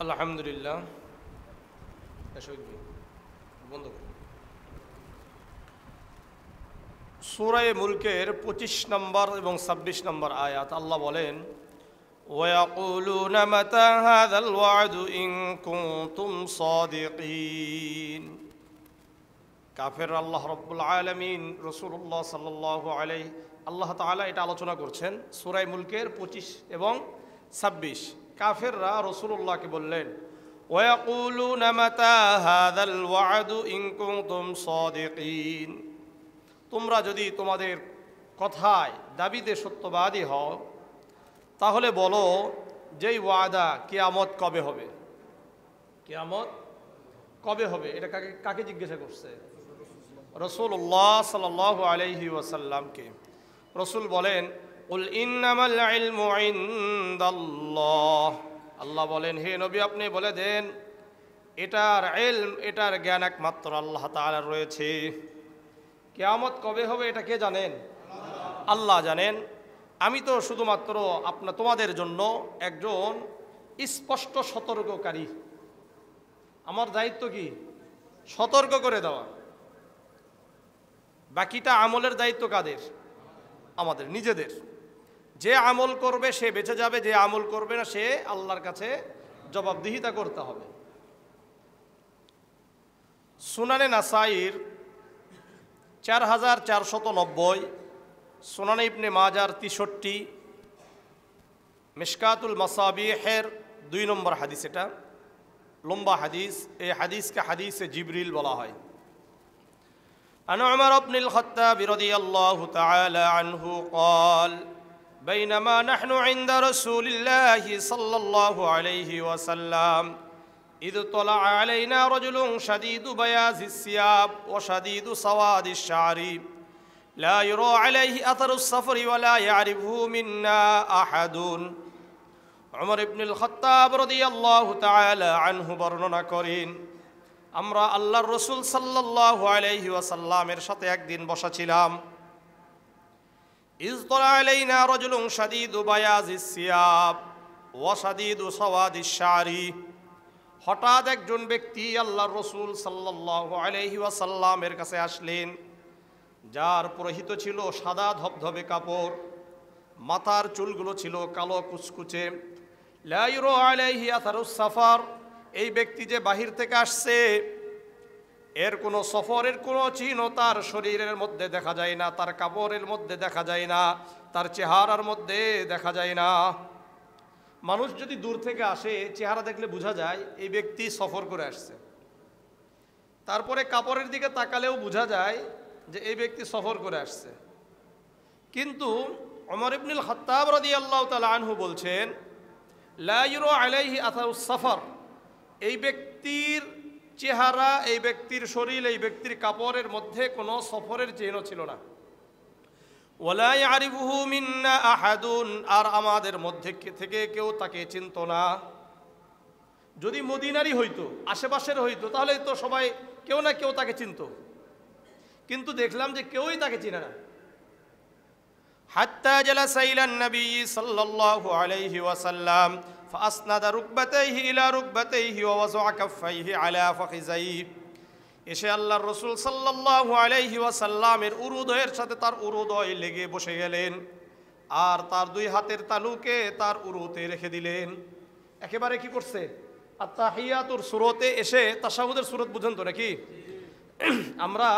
আলহামদুলিল্লাহ। বন্ধ করুন। সূরা মুলকের 25 নম্বর এবং 26 নম্বর আয়াত আল্লাহ বলেন, ওয়ায়াকুলুনা মাতা হাযাল ওয়া'দু ইন কুনতুম সাদিকিন। কাফের আল্লাহ রাব্বুল আলামিন রাসূলুল্লাহ সাল্লাল্লাহু আলাইহি আল্লাহ তাআলা এটা আলোচনা করছেন সূরা মুলকের 25 এবং 26। কাফেররা রাসূলুল্লাহকে বললেন, ওয়ায়াকুলুনা মাতা হাযাল ওয়া'দু ইন কুনতুম সাদিকিন। তোমরা যদি তোমাদের কথায় দাবিতে সত্যবাদী হও তাহলে বলো যেই ওয়াদা কিয়ামত কবে হবে, কিয়ামত কবে হবে। এটা কাকে জিজ্ঞাসা করছে? রাসূলুল্লাহ সাল্লাল্লাহু আলাইহি ওয়াসাল্লামকে। রাসূল বলেন, কুল ইন্নামাল ইলমু ইনদাল্লাহ। আল্লাহ বলেন, হে নবী আপনি বলে দেন এটার ইলম, এটার জ্ঞান একমাত্র আল্লাহ তাআলার রয়েছে। কিয়ামত কবে হবে এটা কে জানেন? আল্লাহ জানেন। আমি তো শুধুমাত্র তোমাদের জন্য একজন স্পষ্ট সতর্ককারী। আমার দায়িত্ব কি? সতর্ক করে দেওয়া। বাকিটা আমলের দায়িত্ব কাদের? আমাদের নিজেদের। যে আমল করবে সে বেঁচে যাবে, যে আমল করবে না সে আল্লাহর কাছে জবাবদিহিতা করতে হবে। সুনানে নাসাইর 4490, সুনানে ইবনে মাজার 63, মিশকাতুল মাসাবিহের 2 নম্বর হাদিস। এটা লম্বা হাদিস। এই হাদিসকে হাদিসে জিবরিল বলা হয়। عن عمر بن الخطاب رضي الله تعالى عنه قال بينما نحن عند رسول الله صلى الله عليه وسلم إذ طلع علينا رجل شديد بياض الثياب وشديد سواد الشعر لا يرى عليه أثر السفر ولا يعرفه منا أحد। عمر بن الخطاب رضي الله تعالى عنه বর্ণনা করেন, আমরা আল্লাহর রাসূল সাল্লাল্লাহু আলাইহি ওয়াসাল্লামের সাথে একদিন বসা ছিলাম। ইয তালা আলাইনা রাজুলুন শাদীদু বায়াযিস সিয়াব ওয়া শাদীদু সাওয়াদিশ শা'রি। হঠাৎ একজন ব্যক্তি আল্লাহর রাসূল সাল্লাল্লাহু আলাইহি ওয়াসাল্লামের কাছে আসলেন, যার পরিহিত ছিল সাদা ধবধবে কাপড়, মাথার চুলগুলো ছিল কালো কুচকুচে। লা ইউরা আলাইহি আথারুস সাফার। এই ব্যক্তি যে বাহির থেকে আসছে এর কোনো সফরের কোনো চিহ্ন তার শরীরের মধ্যে দেখা যায় না, তার কাপড়ের মধ্যে দেখা যায় না, তার চেহারার মধ্যে দেখা যায় না। মানুষ যদি দূর থেকে আসে চেহারা দেখলে বোঝা যায় এই ব্যক্তি সফর করে আসছে। তারপরে কাপড়ের দিকে তাকালেও বোঝা যায় যে এই ব্যক্তি সফর করে আসছে। কিন্তু ওমর ইবনুল খাত্তাব রাদিয়াল্লাহু তাআলা আনহু বলছেন, লা ইউরা আলাইহি আথারুস সাফার। এই ব্যক্তির চেহারা, এই ব্যক্তির শরীর, এই ব্যক্তির কাপড়ের মধ্যে কোনো সফরের চিহ্ন ছিল না। ওয়ালা ইয়ারিফুহু মিন্না আহাদুন। আর আমাদের মধ্যে থেকে কেউ তাকে চিনত না। যদি মদিনারই হইতো, আশেপাশের হইতো, তাহলে তো সবাই কেউ না কেউ তাকে চিনত। কিন্তু দেখলাম যে কেউই তাকে চিনে না। হাত্তা জালাসা ইলান নবী সাল্লাল্লাহু আলাইহি ওয়াসাল্লাম فأسند ركبتيه إلى ركبتيه ووضع كفيه على فخذيه। এসে আল্লাহর রাসূল সাল্লাল্লাহু আলাইহি ওয়াসাল্লামের উরুদয়ের সাথে তার উরুদয় লেগে বসে গেলেন আর তার দুই হাতের তালুকে তার উরুতে রেখে দিলেন। একেবারে কি করছে? আত-তাহিয়াতুর সূরতে এসে তাশাহুদের সূরত বুঝেন তো নাকি? আমরা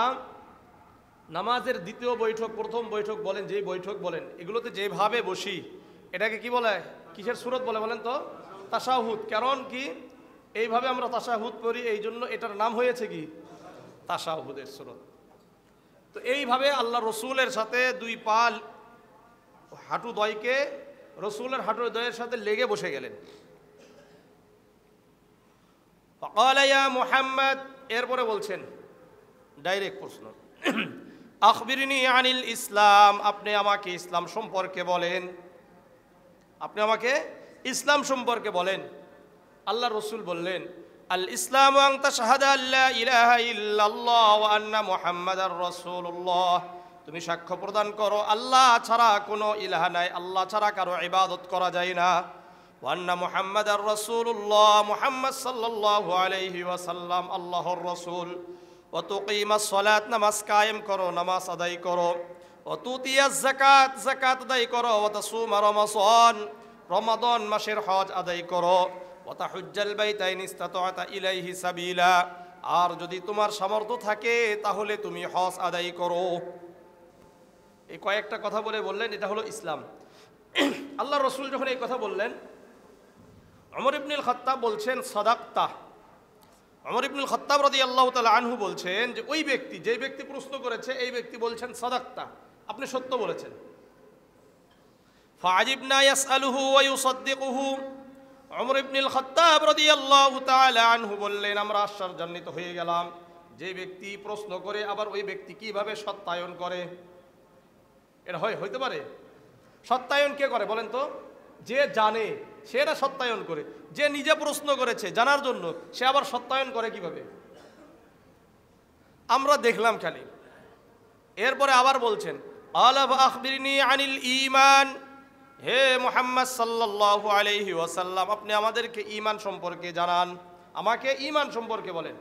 নামাজের দ্বিতীয় বৈঠক, প্রথম বৈঠক বলেন, যেই বৈঠক বলেন, এগুলোতে যেভাবে বসি এটাকে কি বলে? কিসের সূরত বলে বলেন তো? তাশাহুদ। কারণ কি এইভাবে আমরা তাশাহুদ পড়ি, এই জন্য এটার নাম হয়েছে কি? তাশাহুদের সূরত। তো এইভাবে আল্লাহ রসুলের সাথে দুই পা হাঁটু দয়কে রসুলের হাঁটু দয়ের সাথে লেগে বসে গেলেন। ফাকালা ইয়া মুহাম্মদ। এরপরে বলছেন ডাইরেক্ট প্রশ্ন, আখবিরনি আনিল ইসলাম। আপনি আমাকে ইসলাম সম্পর্কে বলেন, আপনি আমাকে ইসলাম সম্পর্কে বলেন। আল্লাহ রসুল বললেন, আল ইসলাম আন তাশহাদা আল্লা ইলাহা ইল্লাল্লাহ ওয়া আন্না মুহাম্মাদার রাসূলুল্লাহ। তুমি সাক্ষ্য প্রদান করো আল্লাহ ছাড়া কোনো ইলাহা নাই, আল্লাহ ছাড়া কারো ইবাদত করা যায় না। ওয়া আন্না মুহাম্মাদার রাসূলুল্লাহ, মুহাম্মদ সাল্লাল্লাহু আলাইহি ওয়াসাল্লাম আল্লাহর রাসূল। ওয়া তুকিমাস সালাত, নামাজ কায়েম করো, নামাজ আদায় করো। ওয়া তুতিয়াজ যাকাত, যাকাত আদায় করো। ওয়া তাসুমা রমাদান, রমাদান মাসের হজ আদায় করো। ওয়া তাহুজ্জাল বাইতা ইন ইসতাতা'তা ইলাইহি সাবিলা, আর যদি তোমার সামর্থ্য থাকে তাহলে তুমি হজ আদায় করো। এই কয়েকটা কথা বলে বললেন এটা হলো ইসলাম। আল্লাহ রসুল যখন এই কথা বললেন, ওমর ইবনুল খাত্তাব বলছেন সাদাক্তা। ওমর ইবনুল খাত্তাব রাদিয়াল্লাহু তাআলা আনহু বলছেন যে ওই ব্যক্তি, যে ব্যক্তি প্রশ্ন করেছে এই ব্যক্তি বলছেন সাদাক্তা, আপনি সত্য বলেছেন। ফাআজিবনা ইয়াসআলুহু ওয়া ইউসাদ্দিকুহু। ওমর ইবনুল খাত্তাব রাদিয়াল্লাহু তাআলা আনহু বললেন, আমরা আশ্চর্যান্বিত হয়ে গেলাম, যে ব্যক্তি প্রশ্ন করে আবার ওই ব্যক্তি কিভাবে সত্যায়ন করে। এটা হইতে পারে? সত্যায়ন কে করে বলেন তো? যে জানে সে এটা সত্যায়ন করে, যে নিজে প্রশ্ন করেছে জানার জন্য সে আবার সত্যায়ন করে কিভাবে? আমরা দেখলাম খালি। এরপরে আবার বলছেন আলা আখবিরনি আনিল ঈমান, হে মুহাম্মদ সাল্লাল্লাহু আলাইহি ওয়াসাল্লাম, আপনি আমাদেরকে ঈমান সম্পর্কে জানান, আমাকে ঈমান সম্পর্কে বলেন।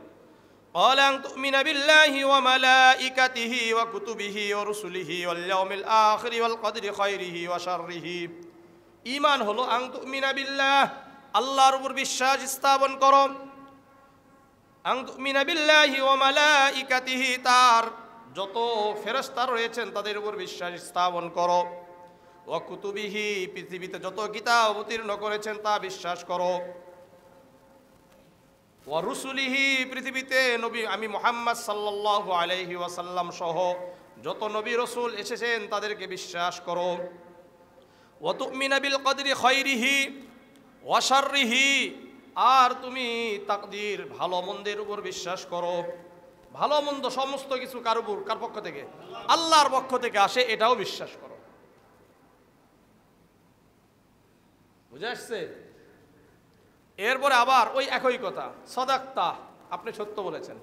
قال أن تؤمن بالله وملائكته وكتبه ورسله واليوم الآخر والقدر خيره وشره। ঈমান হলো আন তুমিনা বিল্লাহ, আল্লাহর উপর বিশ্বাস স্থাপন করো। আন তুমিনা বিল্লাহি ওয়া মালাইকাতিহি, তার যত ফেরেশতা রয়েছেন তাদের উপর বিশ্বাস স্থাপন করো। ওয়া কুতুবিহি, পৃথিবীতে যত কিতাব অবতীর্ণ করেছেন তা বিশ্বাস করো। ওয়া রুসুলিহি, পৃথিবীতে নবী আমি মুহাম্মদ সাল্লাল্লাহু আলাইহি ওয়াসাল্লাম সহ যত নবী রসুল এসেছেন তাদেরকে বিশ্বাস করো। ওয়া তুমিনা বিল কদরি খায়রিহি ওয়া শাররিহি, আর তুমি তাকদীর ভালো মন্দের উপর বিশ্বাস করো। ভালো মন্দ সমস্ত কিছু কার উপর, কার পক্ষ থেকে? আল্লাহর পক্ষ থেকে আসে, এটাও বিশ্বাস করো। বুঝে আসছে? এরপরে আবার ওই একই কথা, সাদাক্তা, আপনি সত্য বলেছেন।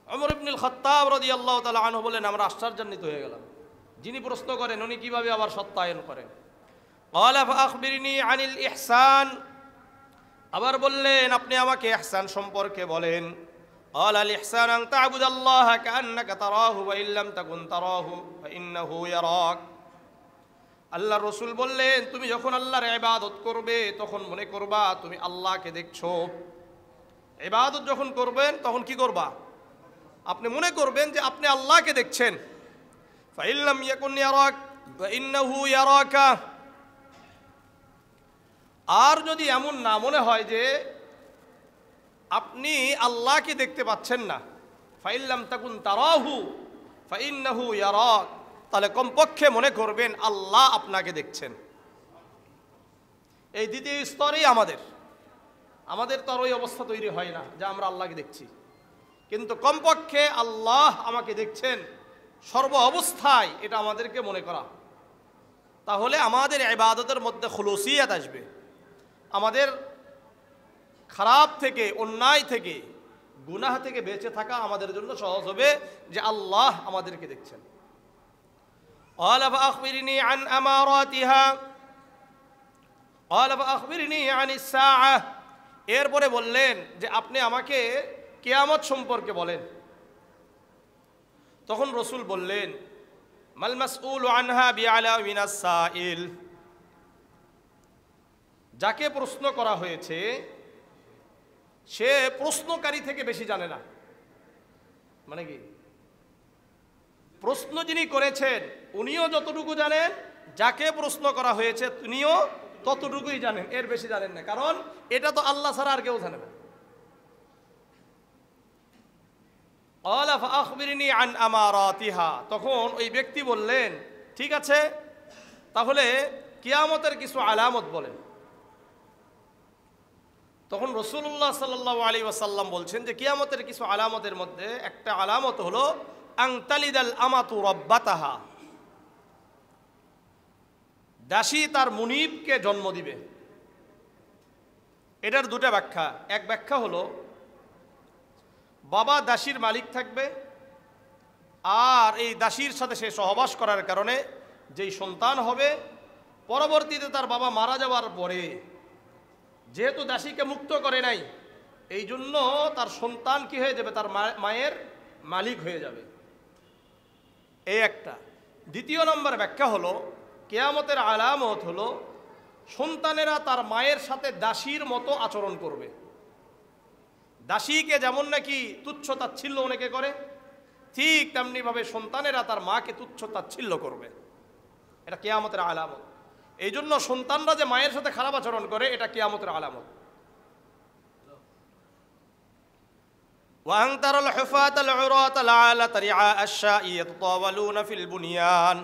ওমর ইবনুল খাত্তাব রাদিয়াল্লাহু তাআলা আনহু বলেন, আমরা আশ্চর্যান্বিত হয়ে গেলাম, যিনি প্রশ্ন করেন উনি কিভাবে আবার সত্যায়ন করেন। ক্বালা ফাআখবিরনি আনিল ইহসান, আবার বললেন আপনি আমাকে ইহসান সম্পর্কে বলেন। ক্বালা আল ইহসান আন তা'বুদাল্লাহা কাআন্নাকা তারাহু ওয়া ইল্লাম তাকুন তারাহু ফাইন্নাহু ইয়ারাক। আল্লাহ রসুল বললেন, তুমি যখন আল্লাহর ইবাদত করবে তখন মনে করবা তুমি আল্লাহকে দেখছো। ইবাদত যখন করবেন তখন কি করবা? আপনি মনে করবেন যে আপনি আল্লাহকে দেখছেন। ফাইল্লাম ইয়াকুন ইয়ারাক ফাইন্নাহু ইয়ারাকা, আর যদি এমন না মনে হয় যে আপনি আল্লাহকে দেখতে পাচ্ছেন না, ফাইল্লাম তাকুন তারাহু ফাইন্নাহু ইয়ারাক, তাহলে কমপক্ষে মনে করবেন আল্লাহ আপনাকে দেখছেন। এই দ্বিতীয় স্তরেই আমাদের তো আর ওই অবস্থা তৈরি হয় না যে আমরা আল্লাহকে দেখছি, কিন্তু কমপক্ষে আল্লাহ আমাকে দেখছেন সর্ব অবস্থায়, এটা আমাদেরকে মনে করা। তাহলে আমাদের ইবাদতের মধ্যে খুলুসিয়াত আসবে, আমাদের খারাপ থেকে, অন্যায় থেকে, গুনাহ থেকে বেঁচে থাকা আমাদের জন্য সহজ হবে যে আল্লাহ আমাদেরকে দেখছেন। قال فأخبرني عن أماراتها قال فأخبرني عن الساعة, এরপরে বললেন যে আপনি আমাকে কিয়ামত সম্পর্কে বলেন। তখন রসুল বললেন, মাল মাসউলু আনহা বিআলা মিনাস সাইল, যাকে প্রশ্ন করা হয়েছে সে প্রশ্নকারী থেকে বেশি জানে না। মানে কি? প্রশ্ন যিনি করেছেন উনিও যতটুকু জানেন, যাকে প্রশ্ন করা হয়েছে তিনিও ততটুকুই জানেন, এর বেশি জানেন না, কারণ এটা তো আল্লাহ ছাড়া আর কেউ জানে না। ক্বালা ফাআখবিরনি আন আমারাতিহা, তখন ওই ব্যক্তি বললেন ঠিক আছে তাহলে কিয়ামতের কিছু আলামত বলেন। তখন রাসূলুল্লাহ সাল্লাল্লাহু আলাইহি ওয়াসাল্লাম বলছেন যে কিয়ামতের কিছু আলামতের মধ্যে একটা আলামত হলো আন তালিদাল আমাতু রাব্বাতাহা, দাসী তার মুনিবকে জন্ম দিবে। এটার দুটা ব্যাখ্যা। এক ব্যাখ্যা হলো বাবা দাসীর মালিক থাকবে, আর এই দাসীর সাথে সে সহবাস করার কারণে যেই সন্তান হবে পরবর্তীতে তার বাবা মারা যাওয়ার পরে যেহেতু দাসীকে মুক্ত করে নাই, এই জন্য তার সন্তান কি হয়ে যাবে, তার মায়ের মালিক হয়ে যাবে। এই একটা। দ্বিতীয় নম্বর ব্যাখ্যা হলো, কিয়ামতের আলামত হলো সন্তানেরা তার মায়ের সাথে দাসীর মতো আচরণ করবে। দাসীকে যেমন নাকি তুচ্ছ তাচ্ছিল্য অনেকে করে, ঠিক তেমনিভাবে সন্তানেরা তার মাকে তুচ্ছ তাচ্ছিল্য করবে। এটা কিয়ামতের আলামত। এই জন্য সন্তানরা যে মায়ের সাথে খারাপ আচরণ করে, এটা কিয়ামতের আলামত। وأن ترى الحفاة العراة العالة رعاء الشاء يتطاولون في البنيان।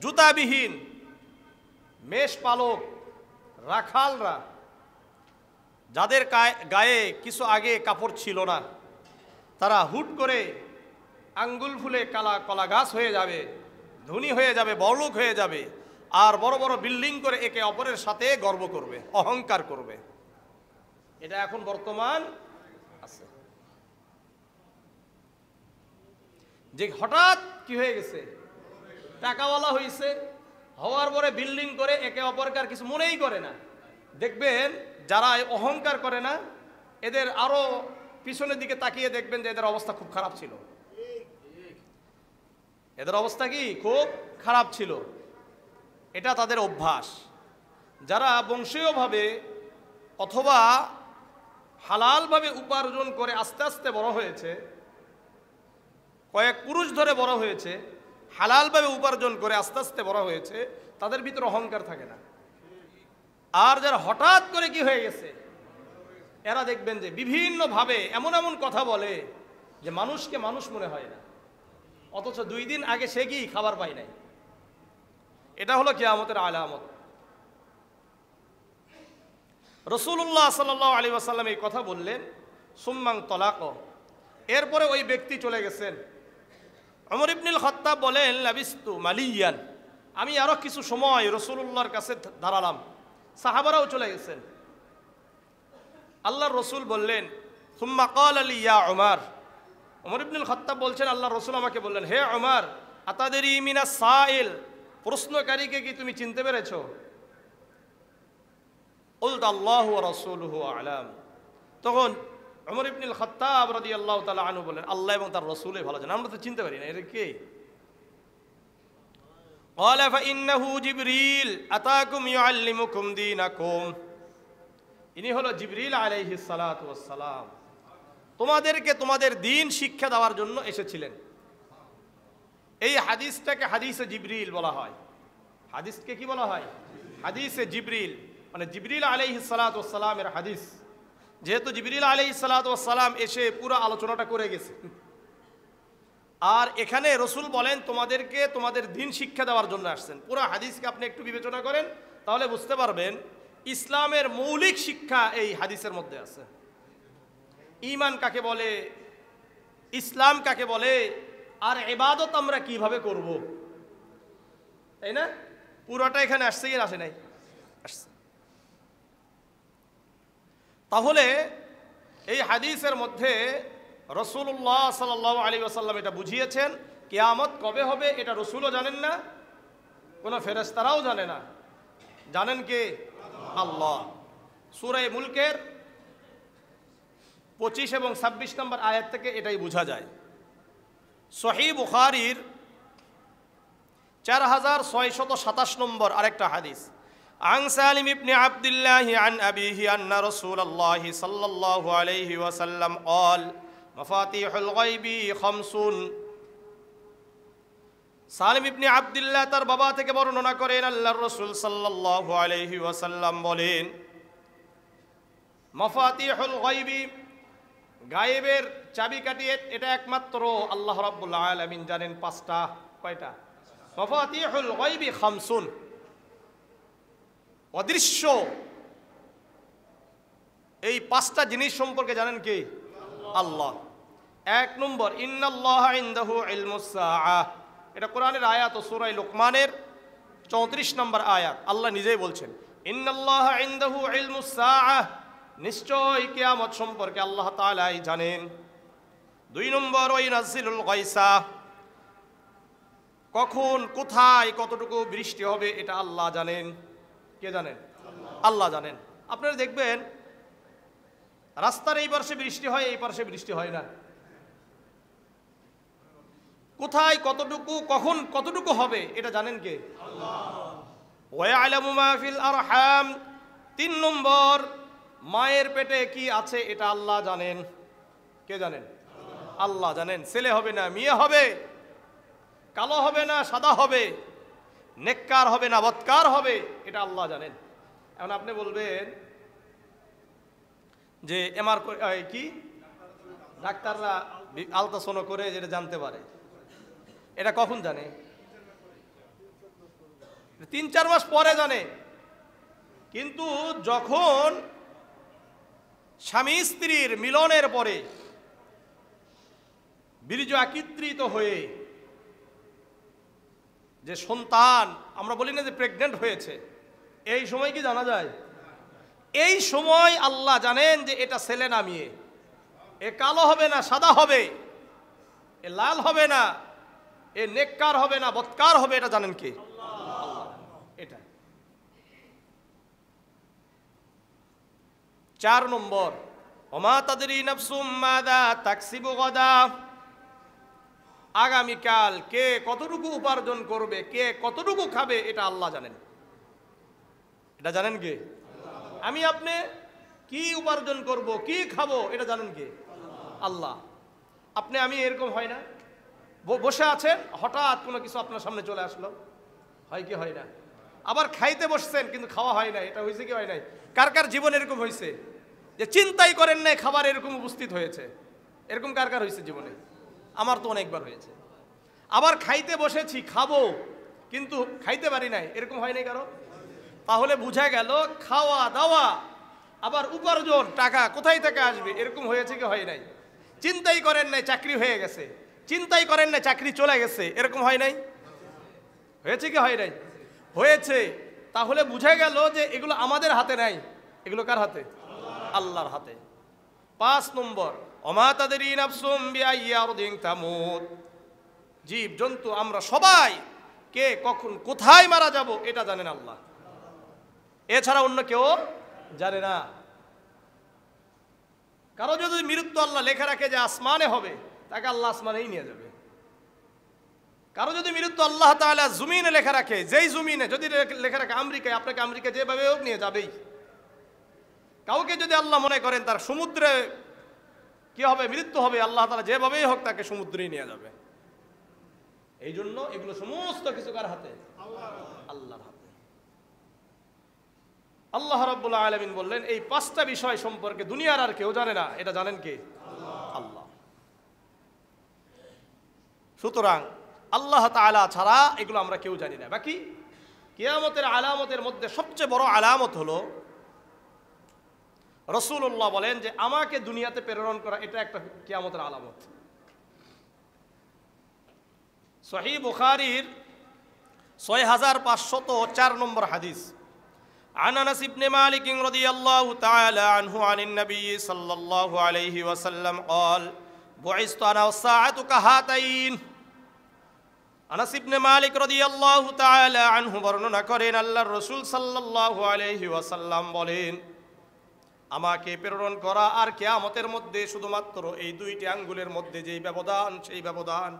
জুতাবিহীন মেষপালক রাখালরা, যাদের গায়ে কিছু আগে কাপড় ছিল না, তারা হুট করে আঙ্গুল ফুলে কলা গাছ হয়ে যাবে, ধনী হয়ে যাবে, বড়লোক হয়ে যাবে, আর বড় বড় বিল্ডিং করে একে অপরের সাথে গর্ব করবে, অহংকার করবে। এটা এখন বর্তমান আছে। যে হঠাৎ কি হয়ে গেছে, টাকাওয়ালা হয়েছে, হওয়ার পরে বিল্ডিং করে একে অপরকে আর কিছু মনেই করে না। দেখবেন যারা অহংকার করে না, এদের আরো পিছনের দিকে তাকিয়ে দেখবেন যে এদের অবস্থা খুব খারাপ ছিল। এদের অবস্থা কি খুব খারাপ ছিল। এটা তাদের অভ্যাস। যারা বংশীয়ভাবে অথবা হালালভাবে উপার্জন করে আস্তে আস্তে বড় হয়েছে, কয়েক পুরুষ ধরে বড় হয়েছে, হালালভাবে উপার্জন করে আস্তে আস্তে বড় হয়েছে, তাদের ভিতরে অহংকার থাকে না। আর যারা হঠাৎ করে কি হয়ে গেছে, এরা দেখবেন যে বিভিন্নভাবে এমন এমন কথা বলে যে মানুষকে মানুষ মনে হয় না, অথচ 2 দিন আগে সে কি খাবার পায় নাই। এটা হলো কিয়ামতের আলামত। রাসূলুল্লাহ সাল্লাল্লাহু আলাইহি ওয়াসাল্লাম এই কথা বললেন, সুম্মান তলাক, এরপরে ওই ব্যক্তি চলে গেছেন। ওমর ইবনুল খাত্তাব বলেন, লাবিস্তু মালিয়ান, আমি আরো কিছু সময় রাসূলুল্লাহর কাছে দাঁড়ালাম, সাহাবারাও চলে গেছেন। আল্লাহর রাসূল বললেন, সুম্মা ক্বালা লি ইয়া উমর, ওমর ইবনুল খাত্তাব বলছেন, আল্লাহর রাসূল আমাকে বললেন, হে উমর, আতাদরি মিনাস সাইল, প্রশ্নকারীকে কি তুমি চিনতে পেরেছো? কুলতু আল্লাহু ওয়া রাসূলুহু আ'লাম। তখন ওমর ইবনুল খাত্তাব রাদিয়াল্লাহু তাআলা আনহু বলেন, আল্লাহ এবং তার রাসূলই ভালো জানেন, আমরা তো চিনতে পারি না এর কে। ক্বালা ফাইন্নাহু জিবরিল আতাকুম ইউআল্লিমুকুম দীনাকুম, ইনি হলো জিবরিল আলাইহিস সালাতু ওয়াস সালাম, তোমাদেরকে তোমাদের দ্বীন শিক্ষা দেওয়ার জন্য এসেছিলেন। এই হাদিসটাকে হাদিসে জিবরিল বলা হয়। হাদিসকে কি বলা হয়? হাদিসে জিবরিল, মানে জিবরিল আলাইহিস সালাতু ওয়াস সালামের হাদিস। যেহেতু জিবরিল আলাইহিস সালাতু ওয়াস সালাম এসে পুরো আলোচনাটা করে গেছে, আর এখানে রসুল বলেন তোমাদেরকে তোমাদের দ্বীন শিক্ষা দেওয়ার জন্য আসছেন। পুরো হাদিসকে আপনি একটু বিবেচনা করেন, তাহলে বুঝতে পারবেন ইসলামের মৌলিক শিক্ষা এই হাদিসের মধ্যে আছে। ঈমান কাকে বলে, ইসলাম কাকে বলে, আর ইবাদত আমরা কিভাবে করব, তাই না? পুরোটা এখানে আসছে কি আসে নাই? আসছে। তাহলে এই হাদিসের মধ্যে রাসূলুল্লাহ সাল্লাল্লাহু আলাইহি ওয়াসাল্লাম এটা বুঝিয়েছেন, কিয়ামত কবে হবে এটা রাসূলও জানেন না, কোনো ফেরেশতারাও জানে না, জানেন কে? আল্লাহ। সূরা মুলকের 25 এবং 26 নম্বর আয়াত থেকে এটাই বোঝা যায়। সহিহ বুখারীর 4627 নম্বর আরেকটা হাদিস, আন সালিম ইবনে আব্দুল্লাহ আন আবিহি আন্না রাসূলুল্লাহ সাল্লাল্লাহু আলাইহি ওয়াসাল্লাম قال মাফাতিহুল গায়বি খামসুন। সালিম ইবনে আব্দুল্লাহ তার বাবা থেকে বর্ণনা করেন, আল্লাহর রাসূল সাল্লাল্লাহু আলাইহি ওয়াসাল্লাম বলেন, মাফাতিহুল গায়বি, গায়েবের চাবিকাঠি এটা একমাত্র আল্লাহ রাব্বুল আলামিন জানেন। 5টা। কয়টা? মাফাতিহুল গায়বি খামসুন, অদৃশ্য এই 5টা জিনিস সম্পর্কে জানেন কে? আল্লাহ। 1 নম্বর, ইন্নাল্লাহা ইনদাহু ইলমুস সাআহ, এটা কোরআনের আয়াত ও সূরা লুকমানের 34 নম্বর আয়াত। আল্লাহ নিজেই বলছেন, ইন্নাল্লাহা ইনদাহু ইলমুস সাআহ, নিশ্চয় কিয়ামত সম্পর্কে আল্লাহ তাআলাই জানেন। 2 নম্বর, ওয়াইনাজ্জিলুল গায়সা, কখন কোথায় কতটুকু বৃষ্টি হবে এটা আল্লাহ জানেন। কে জানেন? আল্লাহ জানেন। আপনারা দেখবেন রাস্তার এই পাশে বৃষ্টি হয়, এই পাশে বৃষ্টি হয় না। কোথায় কতটুকু কখন কতটুকু হবে এটা জানেন কে? ওয়া ইয়ালামু মা ফিল আরহাম। 3 নম্বর, মায়ের পেটে কি আছে এটা আল্লাহ জানেন। কে জানেন? আল্লাহ জানেন। ছেলে হবে না মেয়ে হবে, কালো হবে না সাদা হবে, নেককার হবে না বদকার হবে, এটা আল্লাহ জানেন। এখন আপনি বলবেন যে কি ডাক্তাররা আলট্রাসাউন্ড করে যেটা জানতে পারে, এটা কখন জানে? 3-4 মাস পরে জানে। কিন্তু যখন স্বামী স্ত্রীর মিলনের পরে বীর্য একত্রিত হয়ে যে সন্তান, আমরা বলি না যে প্রেগনেন্ট হয়েছে, এই সময় কি জানা যায়? এই সময় আল্লাহ জানেন যে এটা ছেলে না মেয়ে, এ কালো হবে না সাদা হবে, এ লাল হবে না, এ নেককার হবে না বদকার হবে, এটা জানেন কে? আল্লাহ। এটা 4 নম্বর, ওমা তাদরি নাফসুম মাযা তাকসিবু গাদা। আগামীকাল কে কতটুকু উপার্জন করবে, কে কতটুকু খাবে, এটা আল্লাহ জানেন। এটা জানেন কে? আমি আপনি কি উপার্জন করব, কি খাবো, এটা জানেন কে? আল্লাহ। আপনি আমি এরকম হয় না, বসে আছেন হঠাৎ কোনো কিছু আপনার সামনে চলে আসলো, হয় কি হয় না? আবার খাইতে বসছেন কিন্তু খাওয়া হয় না, এটা হয়েছে কি হয় নাই? কার কার জীবন এরকম হয়েছে যে চিন্তাই করেন নাই খাবার এরকম উপস্থিত হয়েছে? এরকম কার কার হয়েছে জীবনে? আমার তো অনেকবার হয়েছে। আবার খাইতে বসেছি খাবো কিন্তু খাইতে পারি নাই, এরকম হয় নাই কারো? তাহলে বোঝা গেল খাওয়া দাওয়া আবার উপার্জন টাকা কোথায় থেকে আসবে, এরকম হয়েছে কি হয় নাই? চিন্তাই করেন নাই চাকরি হয়ে গেছে, চিন্তাই করেন নাই চাকরি চলে গেছে, এরকম হয় নাই? হয়েছে কি হয় নাই? হয়েছে। তাহলে বুঝা গেল যে এগুলো আমাদের হাতে নাই, এগুলো কার হাতে? আল্লাহর হাতে। 5 নম্বর, ওমা তাদরি নাফসুম বিআইয়ি আরদিন তামুত। জীব জন্তু আমরা সবাই কে কখন কোথায় মারা যাব এটা জানেন আল্লাহ, এছাড়া অন্য কেউ জানে না। কারো যদি মৃত্যু আল্লাহ লেখা রাখে যে আসমানে হবে, তাকে আল্লাহ আসমানেই নিয়ে যাবে। কারো যদি মৃত্যু আল্লাহ তাআলা জমিনে লেখা রাখে, যেই জমিনে যদি লেখা রাখে আমেরিকায়, আপনাকে আমেরিকা যেভাবে হোক নিয়ে যাবেই। কাউকে যদি আল্লাহ মনে করেন তার সমুদ্রে কি হবে, মৃত্যু হবে, আল্লাহ তাআলা যেভাবেই হোক তাকে সমুদ্রেই নিয়ে যাবে। এই জন্য এগুলো সমস্ত কিছু কার হাতে? আল্লাহর হাতে। আল্লাহ রাব্বুল আলামিন বললেন এই 5টা বিষয় সম্পর্কে দুনিয়ার আর কেউ জানে না, এটা জানেন কে? আল্লাহ। সুতরাং আল্লাহ তাআলা ছাড়া এগুলো আমরা কেউ জানি না। বাকি কিয়ামতের আলামতের মধ্যে সবচেয়ে বড় আলামত হলো রাসূলুল্লাহ বলেন যে আমাকে দুনিয়াতে প্রেরণ করা, এটা একটা কিয়ামতের আলামত। সহিহ বুখারীর 6504 নম্বর হাদিস, عن أنس بن مالك رضي الله تعالى عنه عن النبي صلى الله عليه وسلم قال بعثت أنا والساعة كهاتين। আনাস ইবনে মালিক রাদিয়াল্লাহু তাআলা আনহু বর্ণনা করেন আল্লাহর রাসূল সাল্লাল্লাহু আলাইহি ওয়াসাল্লাম বলেন, আমাকে প্রেরণ করা আর কিয়ামতের মধ্যে শুধুমাত্র এই 2টি আঙ্গুলের মধ্যে যেই ব্যবধান, সেই ব্যবধান।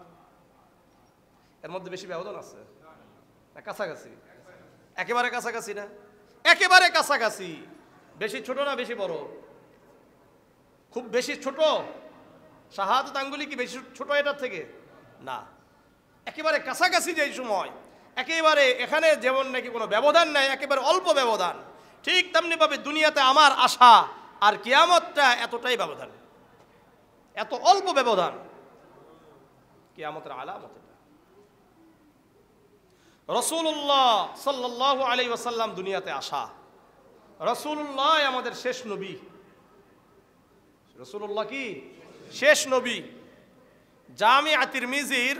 এর মধ্যে বেশি ব্যবধান আছে না? কাছাকাছি, একেবারে কাছাকাছি না? একেবারে কাছাকাছি। বেশি ছোট না বেশি বড়? খুব বেশি ছোট? শাহাদাত আঙ্গুলি কি বেশি ছোট এটার থেকে? না, একেবারে কাছাকাছি। যেই সময় একেবারে এখানে যেমন নাকি কোনো ব্যবধান নাই, একেবারে অল্প ব্যবধান, ঠিক তেমনি ভাবে দুনিয়াতে আমার আশা আর কিয়ামতটা এতটাই ব্যবধান, এত অল্প ব্যবধান। কিয়ামতের আলামত এটা। রাসূলুল্লাহ সাল্লাল্লাহু আলাইহি ওয়াসাল্লাম দুনিয়াতে আসা, রাসূলুল্লাহ আমাদের শেষ নবী। রাসূলুল্লাহ কি শেষ নবী। জামিআ তিরমিজির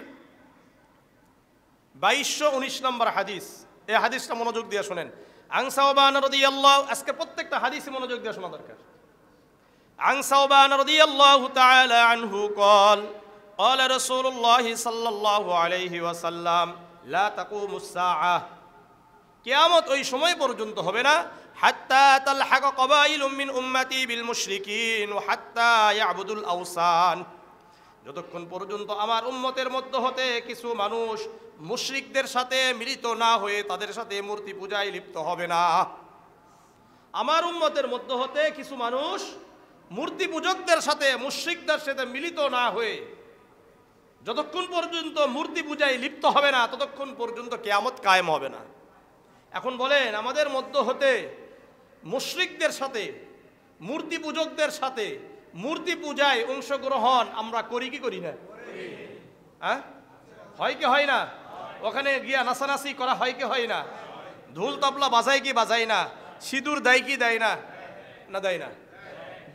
2219 নম্বর হাদিস, এই হাদিসটা মনোযোগ দিয়ে শুনেন। আন সাওবান রাদিয়াল্লাহু, আজকে প্রত্যেকটা হাদিসই মনোযোগ দিয়ে শোনা দরকার। আন সাওবান রাদিয়াল্লাহু তাআলা আনহু قال قال رسول الله صلى الله عليه وسلم لا تقوم الساعة কিয়ামত ওই সময় পর্যন্ত হবে না হাত্তা তালহাক কবাইলুম মিন উম্মতি বিল মুশরিকিন ওয়া হাত্তা ইয়াবুদুল আওসান, যতক্ষণ পর্যন্ত আমার উম্মতের মধ্য হতে কিছু মানুষ মুশরিকদের সাথে মিলিত না হয়ে তাদের সাথে মূর্তি পূজায় লিপ্ত হবে না। আমার উম্মতের মধ্য হতে কিছু মানুষ মূর্তি পূজকদের সাথে মুশরিকদের সাথে মিলিত না হয়ে যতক্ষণ পর্যন্ত মূর্তি পূজায় লিপ্ত হবে না ততক্ষণ পর্যন্ত কিয়ামত কায়েম হবে না। এখন বলেন, আমাদের মধ্য হতে মুশরিকদের সাথে মূর্তি পূজকদের সাথে মূর্তি পূজায় অংশগ্রহণ আমরা করি কি করি না? হ্যাঁ, হয় কি হয় না? ওখানে গিয়া নাচানাচি করা হয় কি হয় না? ঢোল তবলা বাজায় কি বাজায় না? সিঁদুর দেয় কি দেয় না? না দেয় না?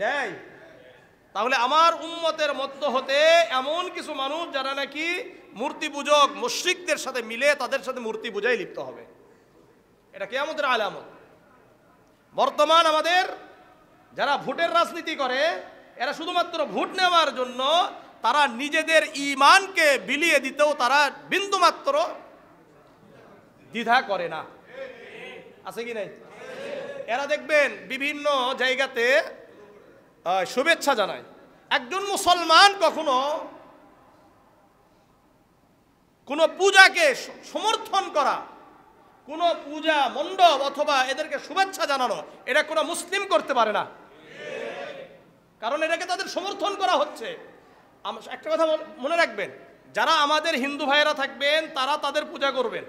দেয়। তাহলে আমার উম্মতের মধ্য হতে এমন কিছু মানুষ যারা নাকি মূর্তি পূজক মুশরিকদের সাথে মিলে তাদের সাথে মূর্তি পূজায় লিপ্ত হবে, এটা কিয়ামতের আলামত। বর্তমান আমাদের যারা ভোটের রাজনীতি করে এরা শুধুমাত্র ভোট নেওয়ার জন্য তারা নিজেদের ঈমানকে বিলিয়ে দিতেও তারা বিন্দুমাত্র দ্বিধা করে না। আছে কি নাই? এরা দেখবেন বিভিন্ন জায়গাতে শুভেচ্ছা জানায়। একজন মুসলমান কখনো কোনো পূজাকে সমর্থন করা, কোনো পূজা মণ্ডপ অথবা এদেরকে শুভেচ্ছা জানানো, এটা কোনো মুসলিম করতে পারে না, কারণ এটাকে তাদের সমর্থন করা হচ্ছে। একটা কথা মনে রাখবেন, যারা আমাদের হিন্দু ভাইয়েরা থাকবেন তারা তাদের পূজা করবেন,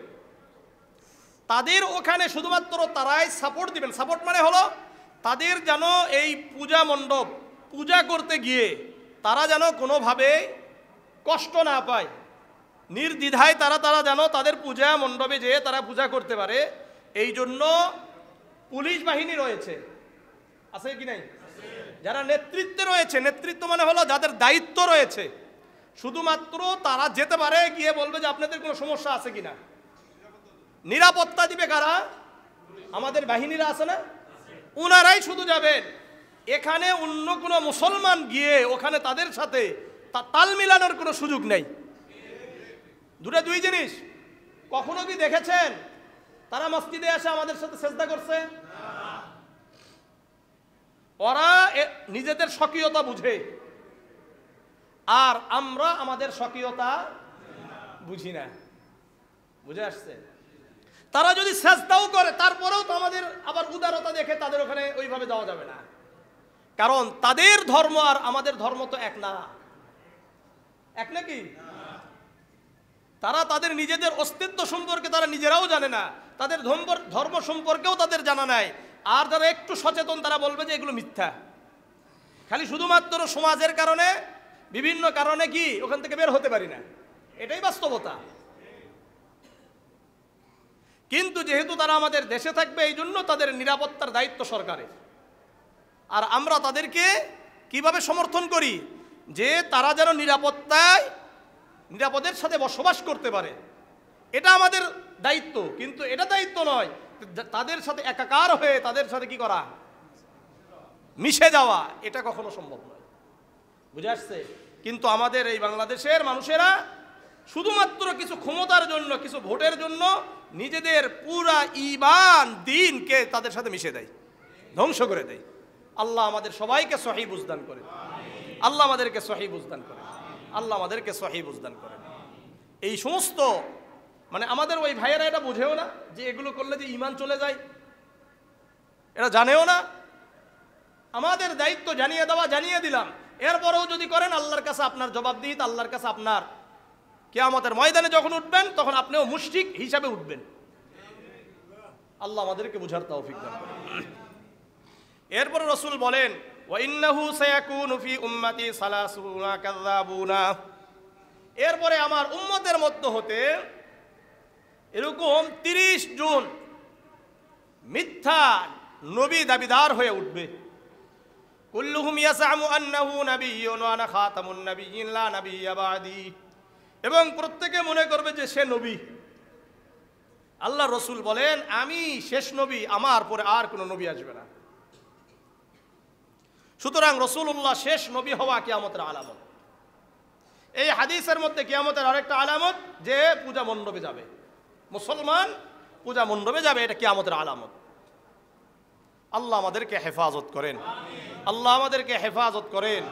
তাদের ওখানে শুধুমাত্র তারাই সাপোর্ট দিবেন। সাপোর্ট মানে হলো তাদের যেন এই পূজা মণ্ডপ পূজা করতে গিয়ে তারা যেন কোনোভাবে কষ্ট না পায়, নির্দ্বিধায় তারা যেন তাদের পূজা মণ্ডপে যেয়ে তারা পূজা করতে পারে। এই জন্য পুলিশ বাহিনী রয়েছে, আছে কি নাই? যারা নেতৃত্বে রয়েছে, নেতৃত্ব মানে হলো যাদের দায়িত্ব রয়েছে, শুধুমাত্র তারা যেতে পারে, গিয়ে বলবে যে আপনাদের কোনো সমস্যা আছে কিনা। নিরাপত্তা দিবে কারা? আমাদের বাহিনীরা আছে না, উনারাই শুধু যাবেন। এখানে অন্য কোনো মুসলমান গিয়ে ওখানে তাদের সাথে তাল মিলানোর কোনো সুযোগ নেই। দুই জিনিস। কখনো কি দেখেছেন তারা মসজিদে এসে আমাদের সাথে সেজদা করছে? ওরা নিজেদের স্বকীয়তা বুঝে, আর আমরা আমাদের স্বকীয়তা বুঝি না। বুঝে আসছে? তারা যদি সেজদাও করে তারপরেও তো আমাদের আবার উদারতা দেখে তাদের ওখানে ওইভাবে যাওয়া যাবে না, কারণ তাদের ধর্ম আর আমাদের ধর্ম তো এক না। এক নাকি? তারা তাদের নিজেদের অস্তিত্ব সম্পর্কে তারা নিজেরাও জানে না, তাদের ধর্ম সম্পর্কেও তাদের জানা নাই। আর যারা একটু সচেতন তারা বলবে যে এগুলো মিথ্যা। খালি শুধুমাত্র সমাজের কারণে, বিভিন্ন কারণে কি ওখান থেকে বের হতে পারি না, এটাই বাস্তবতা। কিন্তু যেহেতু তারা আমাদের দেশে থাকবে এই জন্য তাদের নিরাপত্তার দায়িত্ব সরকারের। আর আমরা তাদেরকে কিভাবে সমর্থন করি? যে তারা যেন নিরাপদের সাথে বসবাস করতে পারে, এটা আমাদের দায়িত্ব। কিন্তু এটা দায়িত্ব নয় তাদের সাথে একাকার হয়ে তাদের সাথে কি করা, মিশে যাওয়া, এটা কখনো সম্ভব নয়। বুঝে আসছে? কিন্তু আমাদের এই বাংলাদেশের মানুষেরা শুধুমাত্র কিছু ক্ষমতার জন্য, কিছু ভোটের জন্য নিজেদের পুরা ঈমান দ্বীনকে তাদের সাথে মিশে দেয়, ধ্বংস করে দেয়। আল্লাহ আমাদের সবাইকে সহি বুঝদান করে, আল্লাহ আমাদেরকে সহি বুঝদান করে, আল্লাহ আমাদেরকে সহি বুঝদান করে। এই সমস্ত মানে আমাদের ওই ভাইয়েরা এটা বুঝেও না যে এগুলো করলে যে ঈমান চলে যায়, এটা জানেও না। আমাদের দায়িত্ব জানিয়ে দেওয়া, জানিয়ে দিলাম। এরপরেও যদি করেন আল্লাহর কাছে আপনার জবাবদিহিত, আল্লাহর কাছে আপনার কিয়ামতের ময়দানে যখন উঠবেন তখন আপনিও মুশরিক হিসাবে উঠবেন। আল্লাহ আমাদেরকে বুঝার তৌফিক দান করুন। এরপরে রাসূল বলেন, ওয়া ইন্নাহু সায়াকুনু ফি উম্মতি সালাসুনা কাযাবুনা, এরপরে আমার উম্মতের মধ্য হতে এরকম 30 জন মিথ্যা নবী দাবিদার হয়ে উঠবে। কুল্লুহুম ইয়াসআমু আন্নাহু নাবিয়্যুন ওয়া আনা খাতামুন নাবিয়্যিন লা নাবিয়্যা বা'দি, এবং প্রত্যেকে মনে করবে যে সে নবী। আল্লাহ রসুল বলেন, আমি শেষ নবী, আমার পরে আর কোনো নবী আসবে না। সুতরাং রসুল্লাহ শেষ নবী হওয়া কিয়ামতের আলামত। এই হাদিসের মধ্যে কিয়ামতের আরেকটা আলামত যে পূজা মণ্ডপে যাবে, মুসলমান পূজা মণ্ডপে যাবে, এটা কিয়ামতের আলামত। আল্লাহ আমাদেরকে হেফাজত করেন, আল্লাহ আমাদেরকে হেফাজত করেন,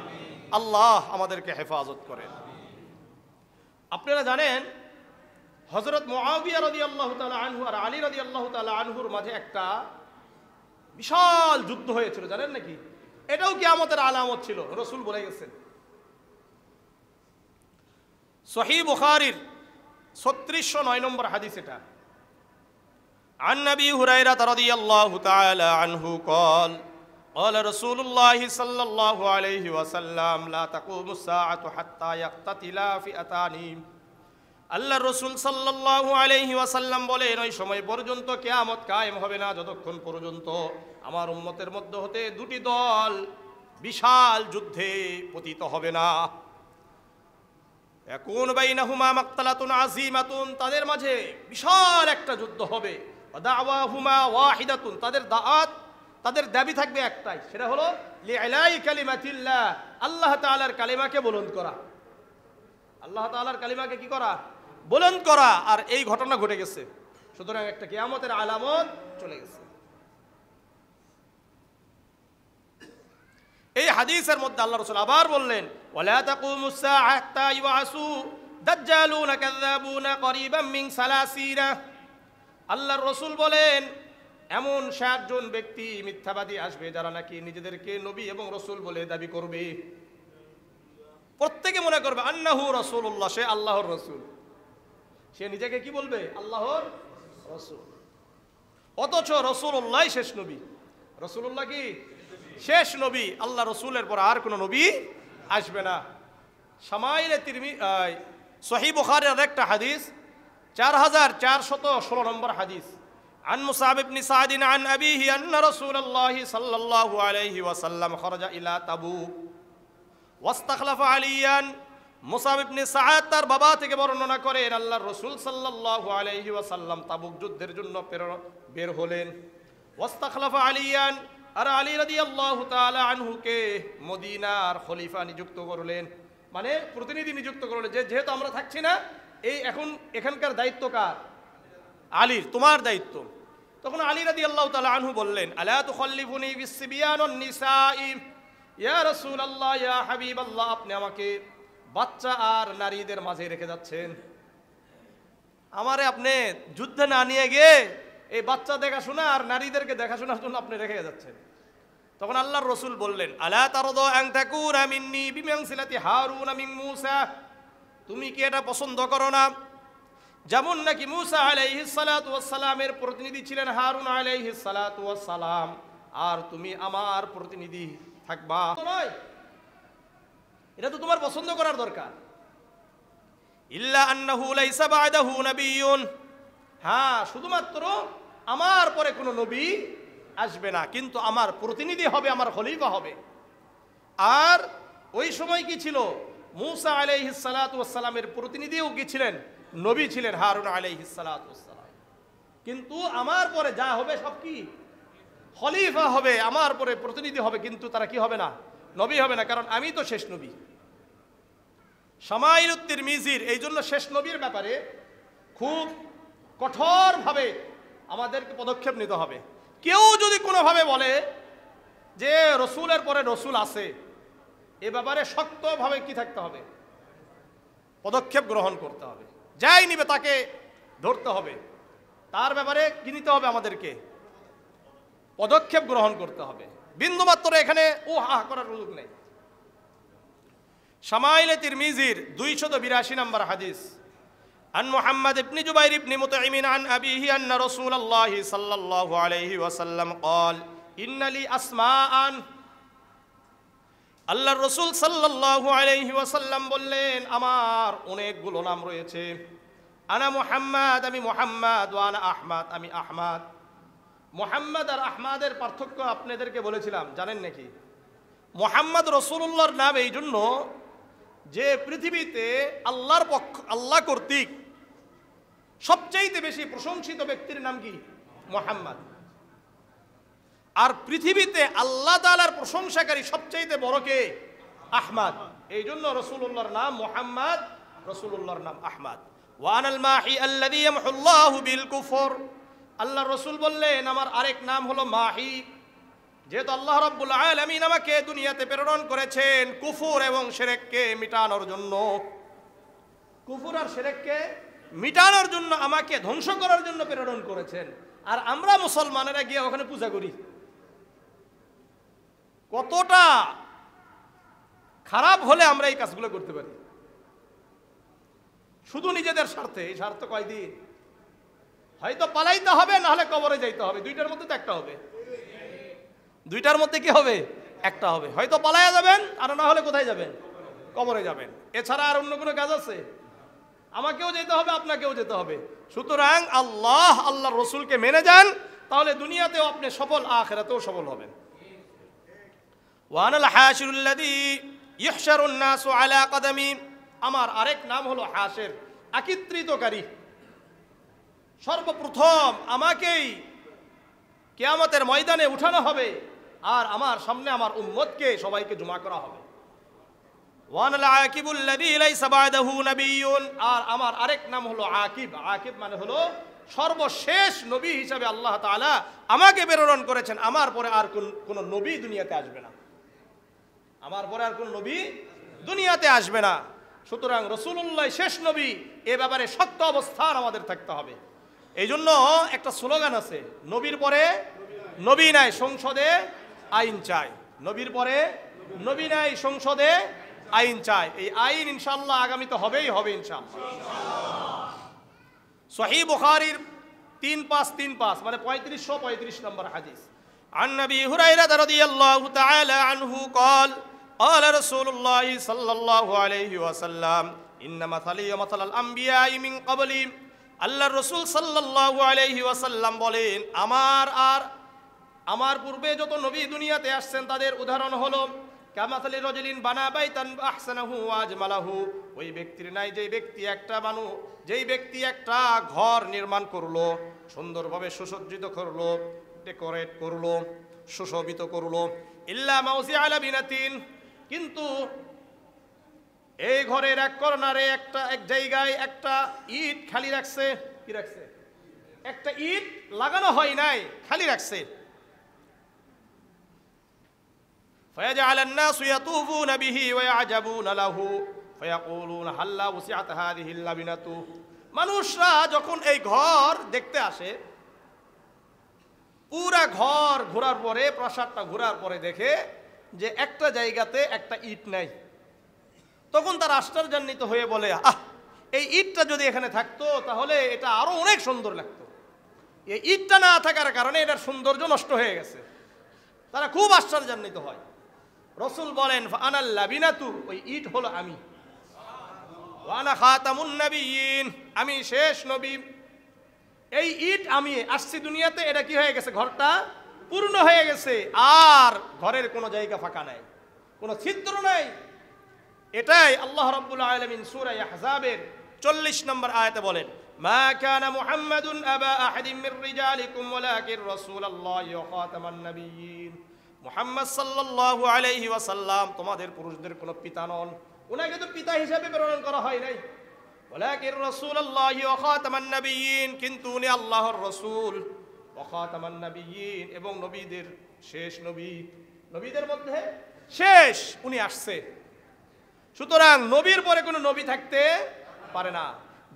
আল্লাহ আমাদেরকে হেফাজত করেন। আপনারা জানেন হযরত মুআবিয়া রাদিয়াল্লাহু তাআলা আনহু আর আলী রাদিয়াল্লাহু তাআলা আনহুর মাঝে একটা বিশাল যুদ্ধ হয়েছিল, জানেন নাকি? এটাও কিয়ামতের আলামত ছিল, রাসূল বলে গেছেন। সহিহ বুখারীর 3609 নম্বর হাদিস এটা। عن أبي هريرة رضي الله تعالى عنه قال قال رسول الله صلى الله عليه وسلم لا تقوم الساعة حتى يقتتل فئتان। আল্লাহ রসুল সাল্লাল্লাহু আলাইহি ওয়াসাল্লাম বলেন, ওই সময় পর্যন্ত কিয়ামত কায়েম হবে না যতক্ষণ পর্যন্ত আমার উম্মতের মধ্যে হতে দুটি দল বিশাল যুদ্ধে পতিত হবে না। ইয়াকুন বাইনাহুমা মাকতালাতুন আযীমাতুন, তাদের মাঝে বিশাল একটা যুদ্ধ হবে। ওয়া দাওয়াহুমা ওয়াহিদাতুন, তাদের দাবি থাকবে একটাই, সেটা হলো লিইলাই কালিমাতিল্লাহ, আল্লাহ তাআলার কালিমাকে বুলন্দ করা। আল্লাহ তাআলার কালিমাকে কি করা? বুলন্দ করা। আর এই ঘটনা ঘটে গেছে, সুতরাং একটা কিয়ামতের আলামত চলে গেছে। এই হাদিসের মধ্যে আল্লাহ রাসূল আবার বললেন, ওয়ালা তাকুমুস সাআ হাত্তা ইউআসু দাজ্জালুনা কাযাবুনা করিবাম মিন সালাসিনা। আল্লাহর রাসূল বলেন, এমন 60 জন ব্যক্তি মিথ্যাবাদী আসবে যারা নাকি নিজেদেরকে নবী এবং রাসূল বলে দাবি করবে। প্রত্যেকে মনে করবে আন্নাহু রাসূলুল্লাহ, সে আল্লাহর রাসূল। সে নিজেকে কি বলবে? আল্লাহর রাসূল। অথচ রাসূলুল্লাহ শেষ নবী। রাসূলুল্লাহ কি শেষ নবী? আল্লাহ রাসূলের পর আর কোনো নবী আসবে না। শামাইলে তিরমিজি সহিহ বুখারীর আরেকটা হাদিস 4416 নম্বর হাদিস। عن مصعب بن سعد عن أبيه أن رسول الله صلى الله عليه وسلم خرج إلى تبوك واستخلف عليا। মুসাব ইবনে সাআদ তার বাবা থেকে বর্ণনা করেন, আল্লাহর রাসূল সাল্লাল্লাহু আলাইহি ওয়াসাল্লাম তাবুক যুদ্ধের জন্য বের হলেন। ওয়াস্তাখলাফা আলিয়ান, আর আলী রাদিয়াল্লাহু তাআলা আনহুকে মদিনার খলিফা নিযুক্ত করলেন, মানে প্রতিনিধি নিযুক্ত করলেন, যেহেতু আমরা থাকছি না, এই এখানকার দায়িত্ব কার? আলীর, তোমার দায়িত্ব। তখন আলী রাদিয়াল্লাহু তাআলা আনহু বললেন, আলা তুখাল্লিফুনি বিসসিবিয়ান ওয়ান নিসাই, ইয়া রাসূলুল্লাহ ইয়া হাবিবাল্লাহ, আপনি আমাকে বাচ্চা আর নারীদের মাঝে রেখে যাচ্ছেন। আমারে আপনি যুদ্ধে না নিয়ে গিয়ে এই বাচ্চা দেখাশোনা আর নারীদেরকে দেখাশোনার জন্য আপনি রেখে যাচ্ছেন। তখন আল্লাহর রাসূল বললেন, আলা তারদা আন তাকুনা মিন্নি বিমানসিলাতি হারুন মিন মূসা, তুমি কি এটা পছন্দ করো না যেমন নাকি মূসা আলাইহিস সালাতু ওয়াস সালামের প্রতিনিধি ছিলেন হারুন আলাইহিস সালাতু ওয়াস সালাম, আর তুমি আমার প্রতিনিধি থাকবা? এটা তো তোমার পছন্দ করার দরকার। ইল্লা আন্নাহু লাইসা বা'দাহু নাবিয়্যুন, হ্যাঁ শুধুমাত্র আমার পরে কোনো নবী আসবে না, কিন্তু আমার প্রতিনিধি হবে, আমার খলিফা হবে। আর ওই সময় কি ছিল? মূসা আলাইহিস সালাতু ওয়াস সালামের প্রতিনিধিও কি ছিলেন? নবী ছিলেন হারুন আলাইহিস সালাতু ওয়াস সালাম। কিন্তু আমার পরে যা হবে সব কি? খলিফা হবে, আমার পরে প্রতিনিধি হবে, কিন্তু তারা কি হবে না? নবী হবে না, কারণ আমি তো শেষ নবী। শামাইলুত তিরমিজির এই জন্য শেষ নবীর ব্যাপারে খুব কঠোরভাবে আমাদেরকে পদক্ষেপ নিতে হবে। কেউ যদি কোনোভাবে বলে যে রসুলের পরে রসুল আছে, এ ব্যাপারে শক্তভাবে কি থাকতে হবে? পদক্ষেপ গ্রহণ করতে হবে। যাই নিবে তাকে ধরতে হবে, তার ব্যাপারে কি নিতে হবে? আমাদেরকে পদক্ষেপ গ্রহণ করতে হবে। বিন্দুমাত্র এখানে ও হা করার সুযোগ নেই। শামাইলে তিরমিজির 282 নম্বর হাদিস। عن محمد بن جبير بن مطعم عن أبيه أن رسول الله صلى الله عليه وسلم قال إن لي أسماء। আল্লাহর রাসূল সাল্লাল্লাহু আলাইহি ওয়াসাল্লাম বললেন, আমার অনেকগুলো নাম রয়েছে। আনা মুহাম্মদ, আমি মুহাম্মদ, ওয়া আনা আহমদ, আমি আহমদ। মুহাম্মদ আর আহমদের পার্থক্য আপনাদেরকে বলেছিলাম, জানেন নাকি? মুহাম্মদ রাসূলুল্লাহর নাম এই জন্য যে পৃথিবীতে আল্লাহ কর্তৃক সবচাইতে বেশি প্রশংসিত ব্যক্তির নাম কি? মুহাম্মদ। আর পৃথিবীতে আল্লাহ তাআলার প্রশংসাকারী সবচাইতে বড় কে? আহমদ। এই জন্য রাসূলুল্লাহর নাম মুহাম্মদ, রাসূলুল্লাহর নাম আহমদ। ওয়ানাল মাহি আল্লাযী ইয়ামহুল্লাহু বিল কুফর, আল্লাহর রাসূল বললেন আমার আরেক নাম হলো মাহি। যেহেতু আল্লাহ রাব্বুল আলামিন আমাকে দুনিয়াতে প্রেরণ করেছেন কুফর এবং শিরককে মিটানোর জন্য, কুফর আর শিরককে মিটানোর জন্য, আমাকে ধ্বংস করার জন্য প্রেরণ করেছেন। আর আমরা মুসলমানেরা গিয়ে ওখানে পূজা করি। কতটা খারাপ হলে আমরা এই কাজগুলো করতে পারি, শুধু নিজেদের স্বার্থে। এই স্বার্থ কয়দিন? হয়তো পালাইতে হবে, না হলে কবরে যাইতে হবে। দুইটার মধ্যে তো একটা হবে। দুইটার মধ্যে কি হবে? একটা হবে। হয়তো পালাইয়া যাবেন, আর না হলে কোথায় যাবেন? কবরে যাবেন। এছাড়া আর অন্য কোনো কাজ আছে? আমাকেও যেতে হবে, আপনাকেও যেতে হবে। সুতরাং আল্লাহর রসুলকে মেনে যান, তাহলে দুনিয়াতেও আপনি সফল, আখিরাতেও সফল হবেন। ওয়ানাল হাশিরুল্লাযী ইহশারুন নাসু আলা কদামি, আমার আরেক নাম হলো হাশির, একত্রিতকারী। সর্বপ্রথম আমাকেই কিয়ামতের ময়দানে উঠানো হবে, আর আমার সামনে আমার উম্মতকে সবাইকে জমা করা হবে। ওয়ানাল আকিবুল্লাযী লাইসা বা'দাহু নাবিয়্যুন, আর আমার আরেক নাম হলো আকিব। আকিব মানে হলো সর্বশেষ নবী হিসাবে আল্লাহ তাআলা আমাকে প্রেরণ করেছেন। আমার পরে আর কোন নবী দুনিয়াতে আসবে না। আমার পরে আর কোন নবী দুনিয়াতে আসবে না। সুতরাং রাসূলুল্লাহ শেষ নবী, এ ব্যাপারে শক্ত অবস্থান আমাদের থাকতে হবে। এই জন্য একটা স্লোগান আছে, নবীর পরে নবী নাই, সংসদে আইন চাই। নবীর পরে নবী নাই, সংসদে আইন চাই। এই আইন ইনশাআল্লাহ আগামীতে হবেই হবে ইনশাআল্লাহ। সহিহ বুখারীর 3535 মানে 3535 নম্বর হাদিস। عن نبي هريرة رضي الله تعالى عنه قال قال رسول الله صلى الله عليه وسلم إن مثلي ومثل الأنبياء من قبلي, আল্লাহর রাসূল সাল্লাল্লাহু আলাইহি ওয়াসাল্লাম বলেন আমার পূর্বে যত নবী দুনিয়াতে আসছেন তাদের উদাহরণ হলো কামাসালি রাজুলিন বানা বাইতান আহসানাহু ওয়া আজমালাহু, ওই ব্যক্তির নাই যেই ব্যক্তি একটা ঘর নির্মাণ করলো, সুন্দরভাবে সুসজ্জিত করলো, ডেকোরেট করলো, সুশোভিত করলো। ইল্লা মাউসিআ লাবিনাতিন, কিন্তু এই ঘরের এক কর্নারে এক জায়গায় একটা ইট খালি রাখছে। কি রাখছে? একটা ইট লাগানো হয় নাই, খালি রাখছে। فيجعل الناس يطوفون به ويعجبون له فيقولون هل وسعت هذه اللبنة, মানুষরা যখন এই ঘর দেখতে আসে, পুরা ঘর ঘোরার পরে, প্রাসাদটা ঘোরার পরে দেখে যে একটা জায়গাতে একটা ইট নাই, তখন তার আশ্চর্যান্বিত হয়ে বলে এই ইটটা যদি এখানে থাকতো তাহলে এটা আরো অনেক সুন্দর লাগতো। এই ইটটা না থাকার কারণে এটার সৌন্দর্য নষ্ট হয়ে গেছে। তারা খুব আশ্চর্যান্বিত হয়। রাসূল বলেন ফাআনাল লাবিনাতু, ওই ইট হলো আমি। ওয়া আনা খাতামুন নাবিয়্যিন, আমি শেষ নবী। এই ইট আমি আসছি দুনিয়াতে, এটা কি হয়ে গেছে? ঘরটা পূর্ণ হয়ে গেছে, আর ঘরের কোনো জায়গা ফাঁকা নাই, কোনো ছিদ্র নাই। এটাই আল্লাহ রাব্বুল আলামিন সূরা আহজাবের 40 নম্বর আয়াতে বলেন, মা কানা মুহাম্মাদুন আবা আহাদিন মির রিজালিকুম ওয়ালাকিন রাসূলুল্লাহি ওয়া খাতামান নাবিয়্যিন, মুহাম্মদ সাল্লাল্লাহু আলাইহি ওয়াসাল্লাম তোমাদের পুরুষদের কোনো পিতা নন, উনাকে তো পিতা হিসেবে প্রেরণ করা হয় নাই। ওয়ালাকিন রাসূলুল্লাহি ওয়া খাতামান নাবিয়্যিন, কিন্তু উনি আল্লাহর রাসূল, ওয়া খাতামান নাবিয়্যিন এবং নবীদের শেষ নবী, নবীদের মধ্যে শেষ উনি আসছে। সুতরাং নবীর পরে কোনো নবী থাকতে পারে না।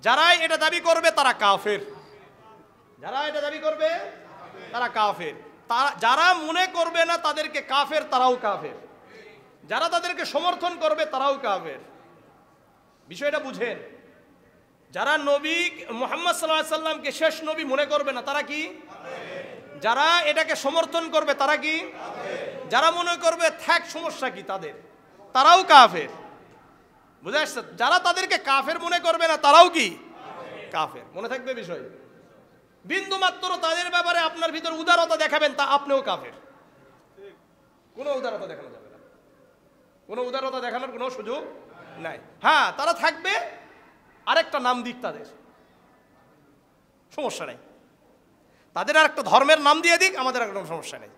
যারাই এটা দাবি করবে তারা কাফের, যারা এটা দাবি করবে তারা কাফের। যারা মনে করবে না তাদেরকে কাফের, তারাও কাফের। যারা তাদেরকে সমর্থন করবে তারাও কাফের। বিষয়টা বুঝেন। যারা নবী মুহাম্মদ সাল্লাল্লাহু আলাইহি সাল্লামকে শেষ নবী মনে করবে না তারা কি? যারা এটাকে সমর্থন করবে তারা কি? যারা মনে করবে থাক সমস্যা কি তাদের, তারাও কাফের। বুঝে আসছে? যারা তাদেরকে কাফের মনে করবে না তারাও কি? কাফের। মনে থাকবে বিষয়। বিন্দু মাত্র তাদের ব্যাপারে আপনার ভিতর উদারতা দেখাবেন, তা আপনিও কাফের। কোনো উদারতা দেখানো যাবে না, কোনো উদারতা দেখানোর কোনো সুযোগ নাই। হ্যাঁ, তারা থাকবে, আরেকটা নাম দিক তাদের, সমস্যা নাই। তাদের আর একটা ধর্মের নাম দিয়ে দিক, আমাদের আর কোনো সমস্যা নেই।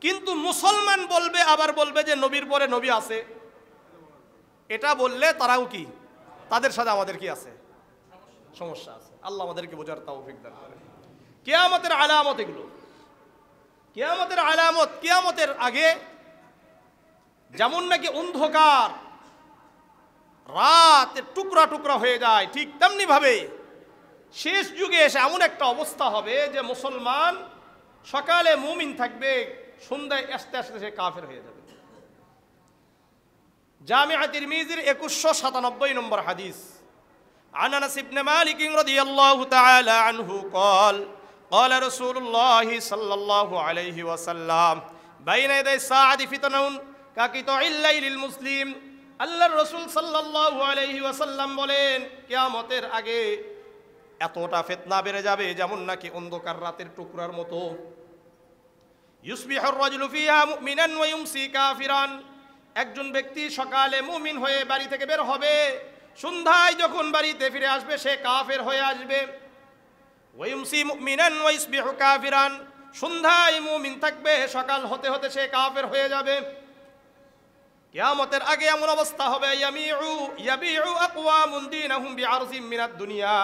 কিন্তু মুসলমান বলবে, আবার বলবে যে নবীর পরে নবী আছে, এটা বললে তারাও কি, তাদের সাথে আমাদের কি আছে, সমস্যা আছে। আল্লাহ আমাদেরকে বোঝার তৌফিক দান করেন। কিয়ামতের আলামত এগুলো, কিয়ামতের আলামত। কিয়ামতের আগে যেমন নাকি অন্ধকার রাত টুকরা টুকরা হয়ে যায়, ঠিক তেমনি ভাবে শেষ যুগে এসে এমন একটা অবস্থা হবে যে মুসলমান সকালে মুমিন থাকবে, সন্ধ্যায় আস্তে আস্তে সে কাফের হয়ে যাবে। জামিআ তিরমিজির 2197 নম্বর হাদিস, عن انس بن مالك رضي الله تعالى عنه قال قال رسول الله صلى الله عليه وسلم بين يدي الساعة فتن كقطع الليل المسلم। আল্লাহর রাসূল সাল্লাল্লাহু আলাইহি ওয়াসাল্লাম বলেন, কিয়ামতের আগে এতটা ফিতনা বেড়ে যাবে যেমন নাকি অন্ধকার রাতের টুকরার মতো। ইউসবিহুর রাজুলু ফিহা মুমিনান ওয়া ইউমসি কাফিরান। একজন ব্যক্তি সকালে মুমিন হয়ে বাড়ি থেকে বের হবে, সন্ধ্যায় যখন বাড়িতে ফিরে আসবে সে কাফের হয়ে আসবে। ওয়া ইউমসি মুমিনান ওয়া ইসবিহু কাফিরান। সন্ধ্যায় মুমিন থাকবে, সকাল হতে হতে সে কাফের হয়ে যাবে। কিয়ামতের আগে এমন অবস্থা হবে, ইয়াবিউ আকওয়ামুন দীনাহুম বিআরজিম মিনাদ দুনিয়া।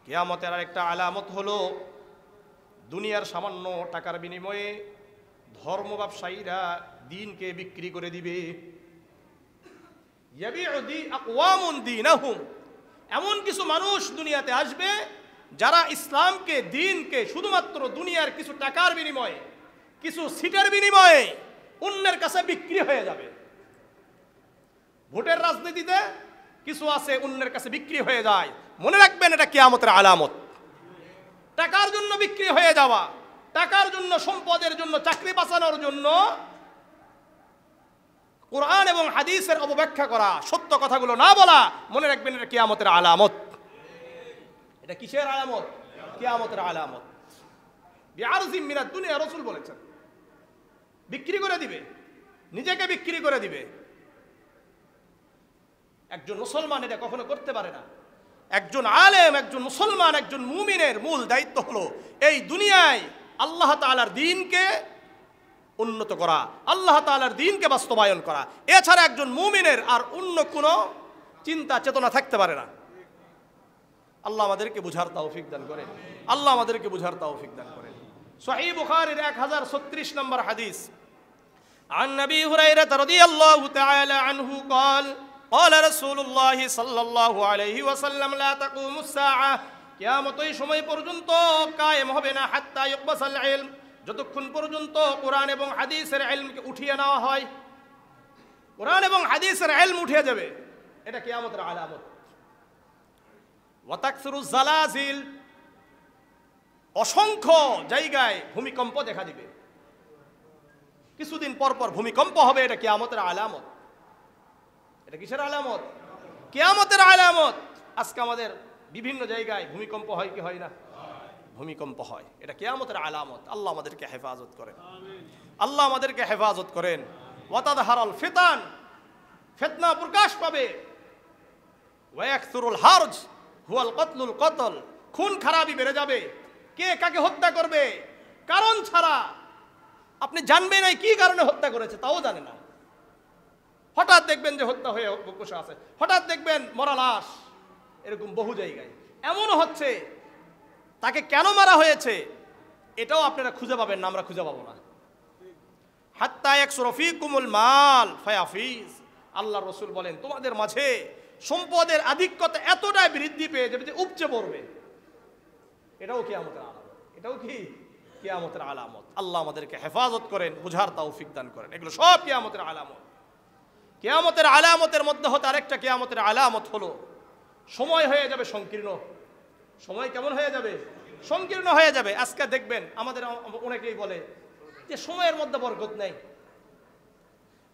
কিয়ামতের আরেকটা আলামত হলো দুনিয়ার সামান্য টাকার বিনিময়ে ধর্ম ব্যবসায়ীরা দিনকে বিক্রি করে দিবে। এমন কিছু মানুষ দুনিয়াতে আসবে যারা ইসলামকে, দিনকে শুধুমাত্র দুনিয়ার কিছু টাকার বিনিময়ে, কিছু সিটের বিনিময়ে অন্যের কাছে বিক্রি হয়ে যাবে। ভোটের রাজনীতিতে কিছু আছে অন্যের কাছে বিক্রি হয়ে যায়। মনে রাখবেন, এটা কিয়ামতের আলামত। টাকার জন্য বিক্রি হয়ে যাওয়া, টাকার জন্য, সম্পদের জন্য, চাকরি বাঁচানোর জন্য কোরআন এবং হাদিসের অবব্যাখ্যা করা, সত্য কথাগুলো না বলা, মনে রাখবেন এটা কিয়ামতের আলামত। এটা কিসের আলামত? কিয়ামতের আলামত। বিআরজিম মিনাদ দুনিয়া, রাসূল বলেছেন বিক্রি করে দিবে, নিজেকে বিক্রি করে দিবে। একজন মুসলমান এটা কখনো করতে পারে না। একজন আলেম, একজন মুসলমান, একজন মুমিনের মূল দায়িত্ব হলো এই দুনিয়ায় আল্লাহ তাআলার দ্বীনকে উন্নত করা, আল্লাহ তাআলার দ্বীনকে বাস্তবায়ন করা। এছাড়া একজন মুমিনের আর অন্য কোনো চিন্তা চেতনা থাকতে পারে না। আল্লাহ আমাদেরকে বুঝার তৌফিক দান করেন। আল্লাহ আমাদেরকে বুঝার তৌফিক দান করেন। সহিহ বুখারীর 1036 নম্বর হাদিস, عن نبي هريرة رضي الله تعالى عنه قال قال رسول الله صلى الله عليه وسلم لا تقوم الساعة। কিয়ামত এই সময় পর্যন্ত কায়েম হবে না, হাত্তা ইউকবাসাল ইলম, যতক্ষণ পর্যন্ত কোরআন এবং হাদিসের ইলমকে উঠিয়ে নেওয়া হয়। কোরআন এবং হাদিসের ইলম উঠে যাবে, এটা কিয়ামতের আলামত। ওয়া তাকসুরুজ জালাজিল, অসংখ্য জায়গায় ভূমিকম্প দেখা দিবে। কিছুদিন পর পর ভূমিকম্প হবে, এটা কিয়ামতের আলামত। এটা কিসের আলামত? কিয়ামতের আলামত। আজকে আমাদের বিভিন্ন জায়গায় ভূমিকম্প হয় কি হয় না? ভূমিকম্প হয়, এটা কিয়ামতের আলামত। আল্লাহ আমাদেরকে হেফাজত করেন, আল্লাহ আমাদেরকে হেফাজত করেন। ওয়াতাদহারাল ফিতান, ফিতনা প্রকাশ পাবে। ওয়ায়াকসুরুল হারজ হুয়াল কতলুল কতল, খুন খারাপি বেড়ে যাবে। কে কাকে হত্যা করবে কারণ ছাড়া, আপনি জানবেন না কি কারণে হত্যা করেছে, তাও জানে না। হঠাৎ দেখবেন যে হত্যা হয়ে বসে আছে, হঠাৎ দেখবেন মরা লাশ, এরকম বহু জায়গায় এমনও হচ্ছে। তাকে কেন মারা হয়েছে এটাও আপনারা খুঁজে পাবেন না, আমরা খুঁজে পাবো না। হাত্তা ইয়াকসুরা ফীকুমুল মাল ফায়াফিজ, আল্লাহর রাসূল বলেন তোমাদের মাঝে সম্পদের আধিক্যতা এতটাই বৃদ্ধি পেয়ে যাবে যে উপচে পড়বে। এটাও কিয়ামতের আলামত। এটাও কি কিয়ামতের আলামত। আল্লাহ আমাদেরকে হেফাজত করেন, বুঝার তৌফিক দান করেন। এগুলো সব কিয়ামতের আলামত। কিয়ামতের আলামতের মধ্যে হতে আরেকটা কিয়ামতের আলামত হলো সময় হয়ে যাবে সংকীর্ণ। সময় কেমন হয়ে যাবে? সংকীর্ণ হয়ে যাবে। আজকে দেখবেন আমাদের অনেকেই বলে যে সময়ের মধ্যে বরকত নেই।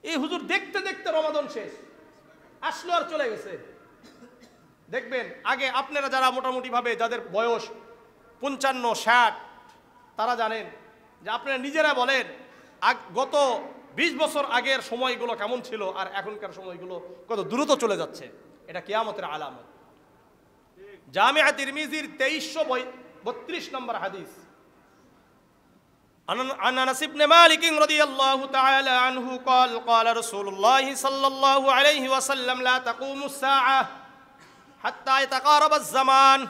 এই হুজুর দেখতে দেখতে রমাদান শেষ, আসলো আর চলে গেছে। দেখবেন আগে আপনারা যারা মোটামুটি ভাবে যাদের বয়স 55-60, তারা জানেন যে আপনারা নিজেরা বলেন গত 20 বছর আগের সময়গুলো কেমন ছিল আর এখনকার সময়গুলো কত দ্রুত চলে যাচ্ছে। এটা কিয়ামতের আলামত। জামিআ তিরমিজির 2332 নম্বর হাদিস, عن أنس بن مالك رضي الله تعالى عنه قال قال رسول الله صلى الله عليه وسلم لا تقوم الساعة حتى يتقارب الزمان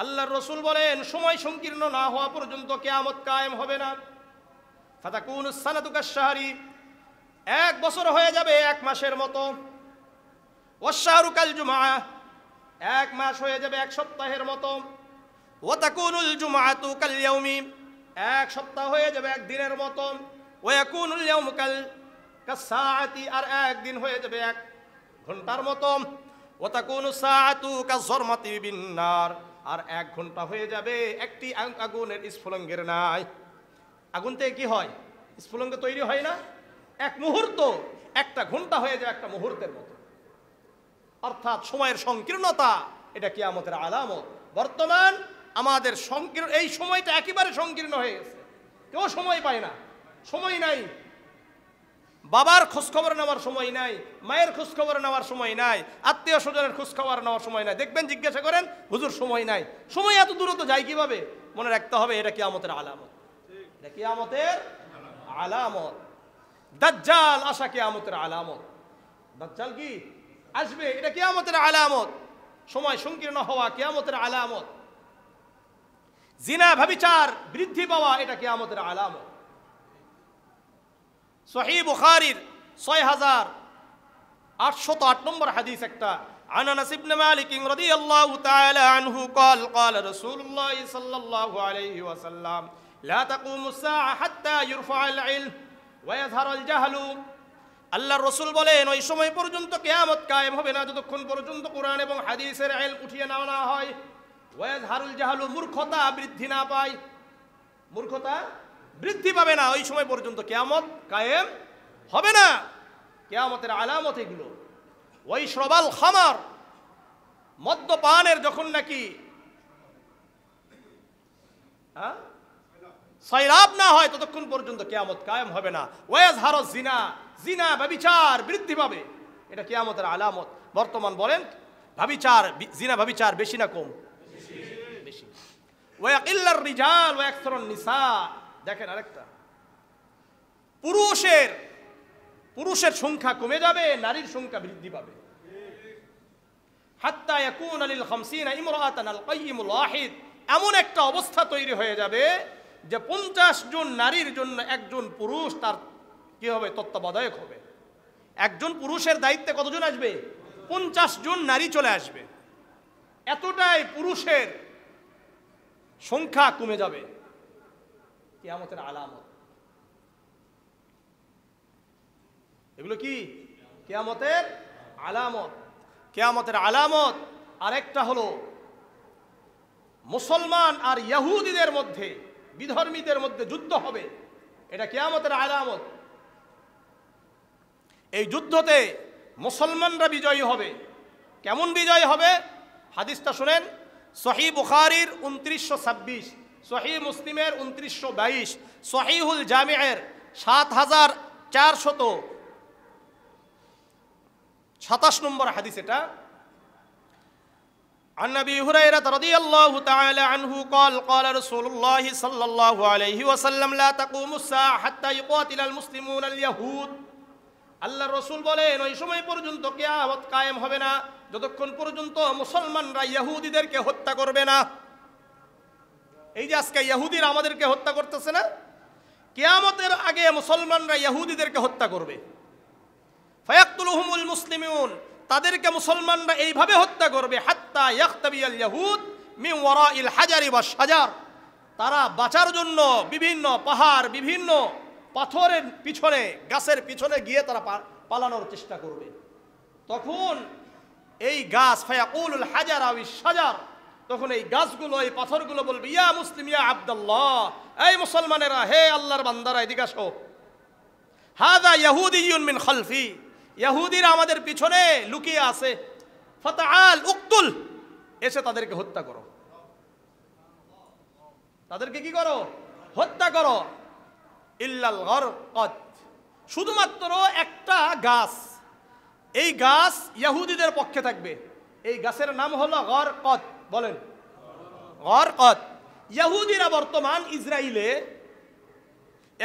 আল্লাহর রাসূল বলেন সময় সংকীর্ণ না হওয়া পর্যন্ত কিয়ামত কায়েম হবে না। ফাতাকুনুস সানাতু কাশ-শাহরি, এক বছর হয়ে যাবে এক মাসের মতো। ওয়াশ-শাহরু কাল জুমআ, এক মাস হয়ে যাবে এক সপ্তাহের মতো। ওয়া তাকুনুল জুমআতু কাল ইয়াউমি, এক সপ্তাহ হয়ে যাবে এক দিনের মতো। ওয়া ইয়াকুনুল ইয়াউমু কাস-সাআতি, আর এক দিন হয়ে যাবে এক ঘন্টার মতো। ওয়া তাকুনুস সাআতু কায-যরমাতি বিন-নার, আর এক ঘন্টা হয়ে যাবে একটি আগুনের স্ফুলিঙ্গের ন্যায়। আগুন থেকে কি হয়? স্ফুলিঙ্গ তৈরি হয় না? এক মুহূর্ত, একটা ঘন্টা হয়ে যায় একটা মুহূর্তের মতো। অর্থাৎ সময়ের সংকীর্ণতা, এটা কিয়ামতের আলামত। বর্তমান আমাদের সংকীর্ণ, এই সময়টা একেবারে সংকীর্ণ হয়ে গেছে, কেউ সময় পায় না, সময় নাই। বাবার খোঁজখবর নেওয়ার সময় নাই, মায়ের খোঁজখবর নেওয়ার সময় নাই, আত্মীয় স্বজনের খোঁজখবর নেওয়ার সময় নাই। দেখবেন জিজ্ঞাসা করেন, হুজুর সময় নাই। সময় এত দূরত্ব যায় কিভাবে? মনে রাখতে হবে এটা কিয়ামতের আলামত, এটা কিয়ামতের আলামত। দাজ্জাল আসা কিয়ামতের আলামত। দাজ্জাল কি আসবে, এটা কিয়ামতের আলামত। সময় সংকীর্ণ হওয়া কিয়ামতের আলামত। জিনা ব্যভিচার বৃদ্ধি পাওয়া, এটা কিয়ামতের আলামত। সহিহ বুখারীর 6808 নম্বর হাদিস একটা, عن انس بن مالك رضي الله تعالى عنه قال قال رسول الله صلى الله عليه وسلم لا تقوم الساعة حتى يرفع العلم ويظهر الجهل। আল্লাহর রাসূল বলেন ওই সময় পর্যন্ত কিয়ামত কায়েম হবে না যতক্ষণ পর্যন্ত কোরআন এবং হাদিসের ইলম উঠিয়ে নেওয়া না হয়। ওয়াজহারুল জাহলু, মূর্খতা বৃদ্ধি না পায়, মূর্খতা বৃদ্ধি পাবে না, ওই সময় পর্যন্ত কিয়ামত কায়েম হবে না। কিয়ামতের আলামত এগুলো। ওই শ্রবাল খামার, মদ্যপানের যখন নাকি সয়লাব না হয় ততক্ষণ পর্যন্ত কিয়ামত কায়েম হবে না। ওয়াজহারুজ জিনা, জিনা ব্যভিচার বৃদ্ধি পাবে, এটা কিয়ামতের আলামত। বর্তমান বলেন ব্যভিচার, জিনা ব্যভিচার বেশি না কম? বেশি। ওয়াকিল্লার রিজাল ওয়া আকসারুন নিসা, দেখেন আরেকটা, পুরুষের সংখ্যা কমে যাবে, নারীর সংখ্যা বৃদ্ধি পাবে। হাত্তা ইয়াকুনা লিল 50 ইমরাআতান আল কাইয়িমুল ওয়াহিদ, এমন একটা অবস্থা তৈরি হয়ে যাবে যে 50 জন নারীর জন্য একজন পুরুষ তার কি হবে? তত্ত্বাবধায়ক হবে। একজন পুরুষের দায়িত্বে কতজন আসবে? 50 জন নারী চলে আসবে। এতটাই পুরুষের সংখ্যা কমে যাবে, কিয়ামতের আলামত। এগুলো কি? কিয়ামতের আলামত। কিয়ামতের আলামত আরেকটা হলো মুসলমান আর ইহুদিদের মধ্যে, বিধর্মীদের মধ্যে যুদ্ধ হবে, এটা কিয়ামতের আলামত। এই যুদ্ধতে মুসলমানরা বিজয়ী হবে। কেমন বিজয় হবে? হাদিসটা শুনেন, সহিহ বুখারীর 2926, সহিহ মুসলিমের 2922, সহিহুল জামিয়ের 7427 নম্বর হাদিস এটা। عن أبي هريرة رضي الله تعالى عنه قال قال رسول الله صلى الله عليه وسلم لا تقوم الساعة حتى يقاتل المسلمون اليهود। আল্লাহর রাসূল বলেন ওই সময় পর্যন্ত কিয়ামত কায়েম হবে না যতক্ষণ পর্যন্ত মুসলমানরা ইহুদিদেরকে হত্যা করবে না। এই যে আজকে ইহুদিরা আমাদেরকে হত্যা করতেছে না, কিয়ামতের আগে মুসলমানরা ইহুদিদেরকে হত্যা করবে। ফায়াকতুলুহুমুল মুসলিমুন, তাদেরকে মুসলমানরা এইভাবে হত্যা করবে, হাত্তা ইয়াখতাবিয়াল ইয়াহুদ মিন ওয়ারাইল হাজারি ওয়াশ শাজার, তারা বাঁচার জন্য বিভিন্ন পাহাড়, বিভিন্ন পাথরের পিছনে, গাছের পিছনে গিয়ে তারা পালানোর চেষ্টা করবে। তখন এই গাছ, ফায়াকুলুল হাজার আওয়াশ শাজার, তখন এই গাছগুলো, এই পাথরগুলো বলবে ইয়া মুসলিম ইয়া আব্দুল্লাহ, এই মুসলমানেরা, হে আল্লাহর বান্দারা, এদিকে আসো। হাযা ইয়াহুদিয়ুন মিন খালফি, ইহুদিরা আমাদের পিছনে লুকিয়ে আছে। ফাতাআল উকতুল, এসে তাদেরকে হত্যা করো। তাদেরকে কি করো? হত্যা করো। ইল্লাল গরকত, শুধুমাত্র একটা গাছ, এই গাছ ইহুদিদের পক্ষে থাকবে। এই গাছের নাম হলো গরকত। বলেন গরকত। ইহুদিরা বর্তমান ইসরায়েলে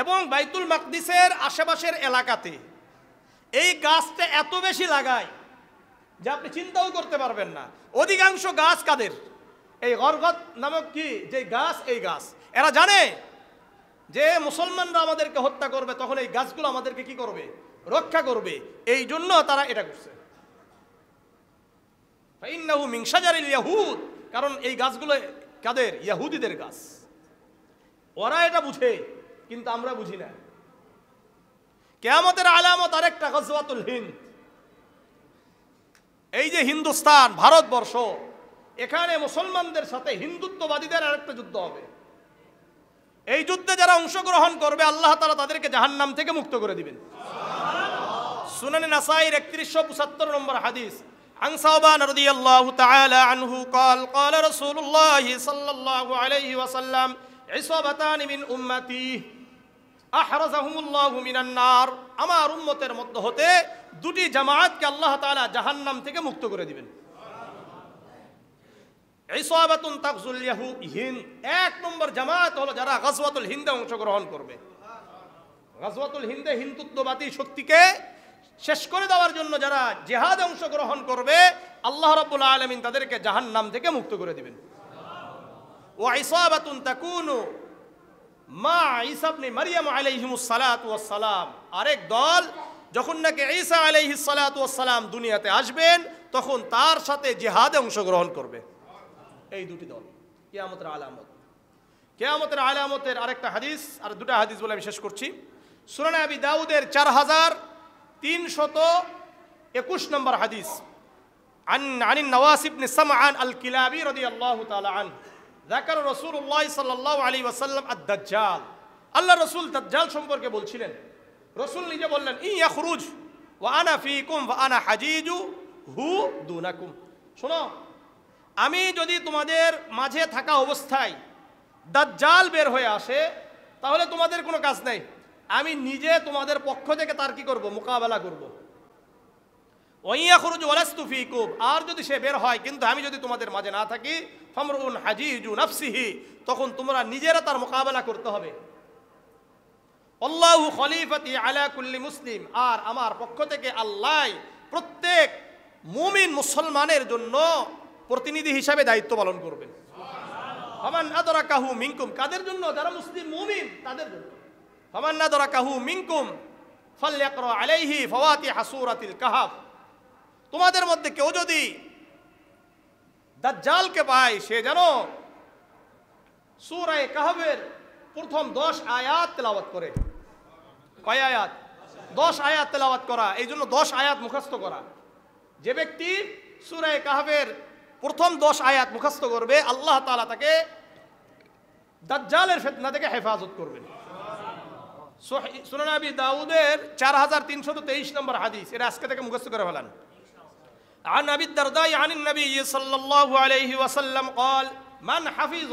এবং বাইতুল মাকদিসের আশেপাশের এলাকাতে এই গাছটা এত বেশি লাগায় যে আপনি চিন্তাও করতে পারবেন না। অধিকাংশ গাছ কাদের? এই গরগদ নামক কি যে গাছ, এই গাছ এরা জানে যে মুসলমানরা আমাদেরকে হত্যা করবে, তখন এই গাছগুলো আমাদেরকে কি করবে? রক্ষা করবে। এই জন্য তারা এটা করছে। ফাইন্নাহু মিন শাজারিল ইয়াহুদ, কারণ এই গাছগুলো কাদের? ইহুদিদের গাছ। ওরা এটা বুঝে, কিন্তু আমরা বুঝি না। কিয়ামতের আলামত আরেকটা, গজওয়াতুল হিন্দ। এই যে হিন্দুস্তান, ভারতবর্ষ, এখানে মুসলমানদের সাথে হিন্দুত্ববাদীদের আরেকটা যুদ্ধ হবে। এই যুদ্ধে যারা অংশগ্রহণ করবে আল্লাহ তাআলা তাদেরকে জাহান্নাম থেকে মুক্ত করে দিবেন। সুনানে নাসাইর 3175 নম্বর হাদিস, عن ثوبان رضي الله تعالى عنه قال قال رسول الله صلى الله عليه وسلم عصابتان من أمتي أحرزهم الله من النار। আমার উম্মতের মধ্য হতে দুটি জামায়াতকে আল্লাহ তাআলা জাহান্নাম থেকে মুক্ত করে দিবেন। ইসাবাতুন তাগজুল হিন্দ, এক নম্বর জামাত হলো যারা গজওয়াতুল হিন্দে অংশগ্রহণ করবে। গজওয়াতুল হিন্দে হিন্দুত্ববাদী শক্তিকে শেষ করে দেওয়ার জন্য যারা জিহাদে অংশগ্রহণ করবে আল্লাহ রাব্বুল আলামিন তাদেরকে জাহান্নাম থেকে মুক্ত করে দিবেন। ওয়া ইসাবাতুন তাকুনু মা ঈসা ইবনে মারইয়াম আলাইহিমুস সালাতু ওয়াস সালাম, আরেক দল যখন নাকি ঈসা আলাইহিস সালাতু ওয়াস সালাম দুনিয়াতে আসবেন তখন তার সাথে জিহাদে অংশগ্রহণ করবে। এই দুটি দল কিয়ামতের আলামত। কিয়ামতের আলামতের আরেকটা হাদিস, আর দুটো হাদিস বলে আমি শেষ করছি। সুনানে আবি দাউদের 4321 নম্বর হাদিস, عن النواس بن سمعان الكلابي رضي الله تعالى عنه ذكر رسول الله صلى الله عليه وسلم الدجال। আল্লাহ রাসূল দাজ্জাল সম্পর্কে বলছিলেন, রাসূল নিজে বললেন, ই ইয়াখরুজ ওয়া আনা ফীকুম ওয়া আনা হাজিজুহু দুনাকুম। শোনো, আমি যদি তোমাদের মাঝে থাকা অবস্থায় দাজ্জাল বের হয়ে আসে তাহলে তোমাদের কোনো কাজ নেই, আমি নিজে তোমাদের পক্ষ থেকে তার কি করব? মোকাবেলা করব। ওয়াইয়াখরুজ ওয়ালাস্তু ফীকুম, আর যদি সে বের হয় কিন্তু আমি যদি তোমাদের মাঝে না থাকি, ফামরুন হাজিজু নাফসিহি, তখন তোমরা নিজেরা তার মোকাবেলা করতে হবে। আল্লাহু খলিফাতি আলা কুল্লি মুসলিম, আর আমার পক্ষ থেকে আল্লাহ প্রত্যেক মুমিন মুসলমানের জন্য প্রতিনিধি হিসাবে দায়িত্ব পালন করবেন। ফামান আদরাকাহু মিনকুম, কাদের জন্য? যারা মুসলিম মুমিন তাদের জন্য। ফামান আদরাকাহু মিনকুম ফালইকরা আলাইহি ফাওয়াতিহ সূরাতিল কাহফ, তোমাদের মধ্যে কেউ যদি দাজ্জালকে পায় সে যেন সূরা কাহফের প্রথম 10 আয়াত তেলাওয়াত করে। কয় আয়াত? 10 আয়াত তেলাওয়াত করা। এই জন্য 10 আয়াত মুখস্থ করা। যে ব্যক্তি সূরা কাহফের প্রথম 10 আয়াত মুখস্থ করবে আল্লাহ তাআলা তাকে দাজ্জালের ফিতনা থেকে হেফাজত করবেন। সুনান আবি দাউদের 4323 নম্বর হাদিস, এটা আজকে থেকে মুখস্থ করে ফেলান। عن أبي الدرداء عن النبي صلى الله عليه وسلم قال من حفظ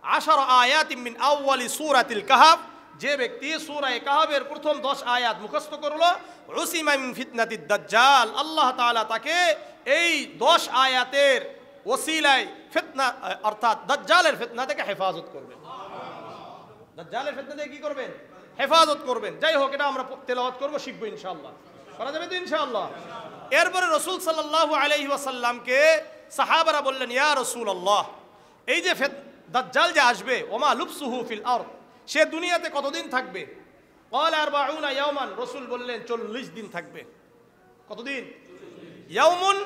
10 آيات من أول سورة الكهف, যে ব্যক্তি সূরা কাহফের প্রথম 10 আয়াত মুখস্থ করলো, উসিমা মিন ফিতনাতিদ দাজ্জাল, আল্লাহ তাআলা তাকে এই 10 আয়াতের ওসিলায় ফিতনা অর্থাৎ দাজ্জালের ফিতনা থেকে হেফাজত করবেন। দাজ্জালের ফিতনা থেকে কি করবেন? হেফাজত করবেন। যাই হোক, এটা আমরা তেলাওয়াত করব, শিখবো ইনশাআল্লাহ। করা যাবে তো ইনশাআল্লাহ? এরপরে রাসূল সাল্লাল্লাহু আলাইহি ওয়াসাল্লামকে সাহাবারা বললেন, ইয়া রাসূলুল্লাহ, এই যে দাজ্জাল যে আসবে, ওমা লুবসুহু ফিল আরদ, সে দুনিয়াতে কতদিন থাকবে? ক্বালা 40 ইয়াওমান, রাসূল বললেন 40 দিন থাকবে। কতদিন? ইয়াউমুন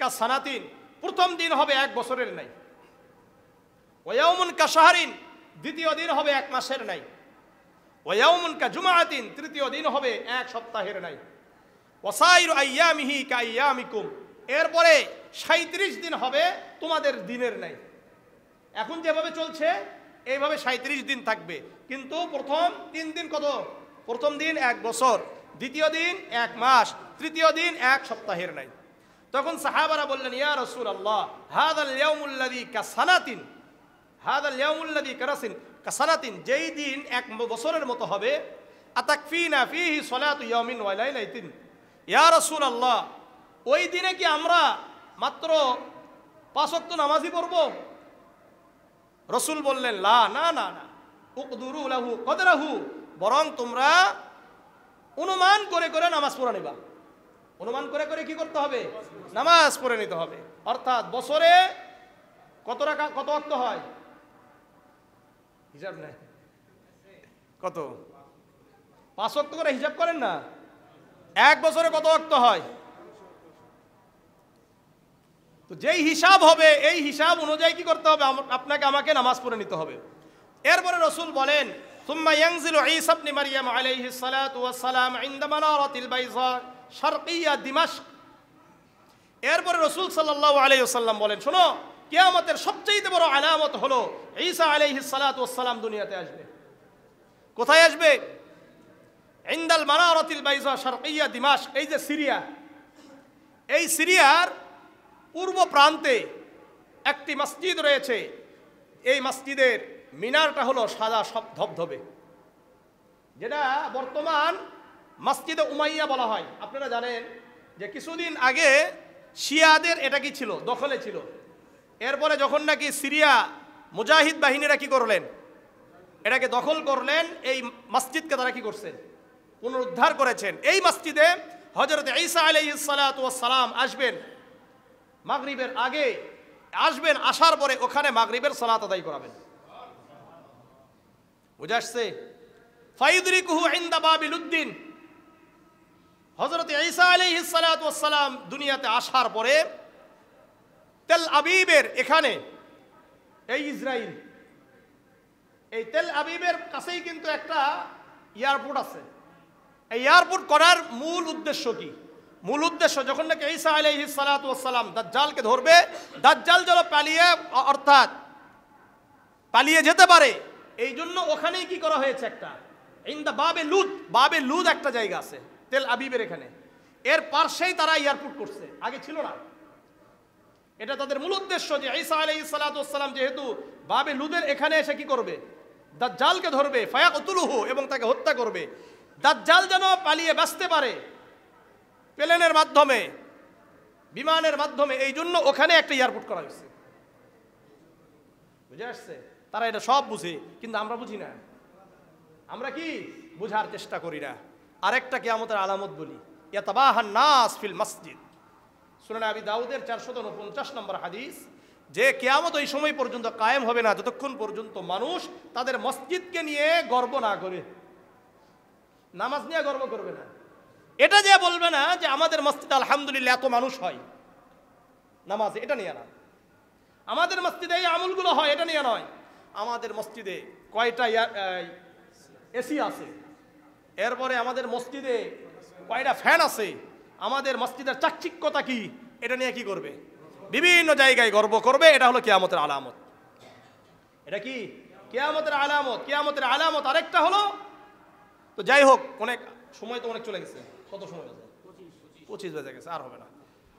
কা সানাতিন, প্রথম দিন হবে 1 বছরের নাই। ওয়া ইয়াউমুন কা শাহরিন, দ্বিতীয় দিন হবে 1 মাসের নাই। ওয়া ইয়াউমুন কা জুমআতিন, তৃতীয় দিন হবে 1 সপ্তাহের নাই। ওয়াসাইরু আইয়ামিহি কা আইয়ামিকুম, এরপরে 37 দিন হবে তোমাদের দিনের নাই। এখন যেভাবে চলছে এইভাবে 37 দিন থাকবে, কিন্তু প্রথম 3 দিন কত? প্রথম দিন 1 বছর, দ্বিতীয় দিন 1 মাস, তৃতীয় দিন 1 সপ্তাহের নাই। তখন সাহাবারা বললেন, ইয়া রাসূলুল্লাহ, হাযাল ইয়াউমুল্লাযী কাসানাতিন, হাযাল ইয়াউমুল্লাযী কাসানাতিন, যেই দিন 1 বছরের মতো হবে, আতাকফিনা ফীহি সালাতু ইয়াউমিন ওয়া লাইলাতিন, ইয়া রাসূলুল্লাহ, ওই দিনে কি আমরা মাত্র 5 ওয়াক্ত নামাজই পড়ব? রসুল বললেন লা, না না না, উকদুরু লাহু কদরাহু, বরং তোমরা অনুমান করে করে নামাজ পড়ে নিবা। অনুমান করে করে কি করতে হবে? নামাজ পড়ে নিতে হবে। অর্থাৎ বছরে কত ওয়াক্ত হয়? হিসাব নেই কত? 5 ওয়াক্ত করে হিসাব করেন না? এক বছরে কত ওয়াক্ত হয়? তো যেই হিসাব হবে এই হিসাব অনুযায়ী কি করতে হবে? আপনাকে আমাকে নামাজ পড়ে নিতে হবে। এরপরে রসুল বলেন সুম্মা ইয়ানজিলু ঈসা ইবনে মারইয়াম আলাইহিস সালাতু ওয়াস সালাম ইনদা মানারাতিল বাইযা শারকিয়া দিমাশক। এরপরে রসুল সাল্লাল্লাহু আলাইহি ওয়াসাল্লাম বলেন, শোনো, কিয়ামতের সবচেয়ে বড় আলামত হলো ঈসা আলাইহিস সালাতু ওয়াস সালাম দুনিয়াতে আসবে। কোথায় আসবে? ইনদাল মানারাতিল বাইযা শারকিয়া দিমাশক। এই যে সিরিয়া, এই সিরিয়ার পূর্ব প্রান্তে একটি মসজিদ রয়েছে। এই মসজিদের মিনারটা হলো সাদা সব ধবধবে, যেটা বর্তমান মসজিদে উমাইয়া বলা হয়। আপনারা জানেন যে কিছুদিন আগে শিয়াদের এটা কি ছিল? দখলে ছিল। এরপরে যখন নাকি সিরিয়া মুজাহিদ বাহিনীরা কি করলেন? এটাকে দখল করলেন। এই মসজিদকে তারা কি করছেন? পুনরুদ্ধার করেছেন। এই মসজিদে হযরত ঈসা আলাইহিস সালাতু ওয়াস সালাম আসবেন মাগরিবের আগে, আসবেন, আসার পরে ওখানে মাগরিবের সালাত আদায় করাবেন। বুঝে আসছে? ফায়ুদরিকুহু ইনদা বাবিলুদ্দিন। হযরত ঈসা আলাইহিস সালাতু ওয়াস সালাম দুনিয়াতে আসার পরে তেল আবিবের এখানে, এই ইসরাইল, এই তেল আবিবের কাছেই কিন্তু একটা এয়ারপোর্ট আছে। এই এয়ারপোর্ট করার মূল উদ্দেশ্য কি? মূল উদ্দেশ্য যখন নাকি ঈসা আলাইহিস সালাতু ওয়াস সালাম দাজ্জালকে ধরবে, দাজ্জাল যেন পালিয়ে, অর্থাৎ পালিয়ে যেতে পারে, এই জন্য ওখানেই কি করা হয়েছে? একটা ইনদা বাবে লুদ, বাবে লুদ একটা জায়গা আছে তেল আবিবের এখানে। এর পাশেই তারা এয়ারপোর্ট করছে, আগে ছিল না। এটা তাদের মূল উদ্দেশ্য যে ঈসা আলাইহিস সালাতু ওয়াস সালাম যেহেতু বাবে লুদের এখানে এসে কি করবে? দাজ্জালকে ধরবে, ফায়াকতুলুহু, এবং তাকে হত্যা করবে। দাজ্জাল যেন পালিয়ে বাঁচতে পারে প্লেনের মাধ্যমে, বিমানের মাধ্যমে, এই জন্য ওখানে একটা এয়ারপোর্ট করা হয়েছে। বুঝে আসছে? তারা এটা সব বুঝে, কিন্তু আমরা বুঝি না। আমরা কি বুঝার চেষ্টা করি না। আরেকটা কিয়ামতের আলামত বলি, ইয়াতাবাহান নাস ফিল মসজিদ। সুনানে আবি দাউদের 449 নম্বর হাদিস, যে কিয়ামত ওই সময় পর্যন্ত কায়েম হবে না যতক্ষণ পর্যন্ত মানুষ তাদের মসজিদকে নিয়ে গর্ব না করে, নামাজ নিয়ে গর্ব করবে না। এটা যে বলবে না যে আমাদের মসজিদে আলহামদুলিল্লাহ এত মানুষ হয় নামাজ, এটা নিয়ে না। আমাদের মসজিদে এই আমলগুলো হয়, এটা নিয়ে নয়। আমাদের মসজিদে কয়টা এসি আছে, এরপরে আমাদের মসজিদে কয়টা ফ্যান আছে, আমাদের মসজিদের চাকচিক্যতা কি, এটা নিয়ে কি করবে? বিভিন্ন জায়গায় গর্ব করবে। এটা হলো কিয়ামতের আলামত। এটা কি কিয়ামতের আলামত? কিয়ামতের আলামত আরেকটা হলো, তো যাই হোক, অনেক সময় তো অনেক চলে গেছে। কত সময় আছে? 25 বেজে গেছে, আর হবে না।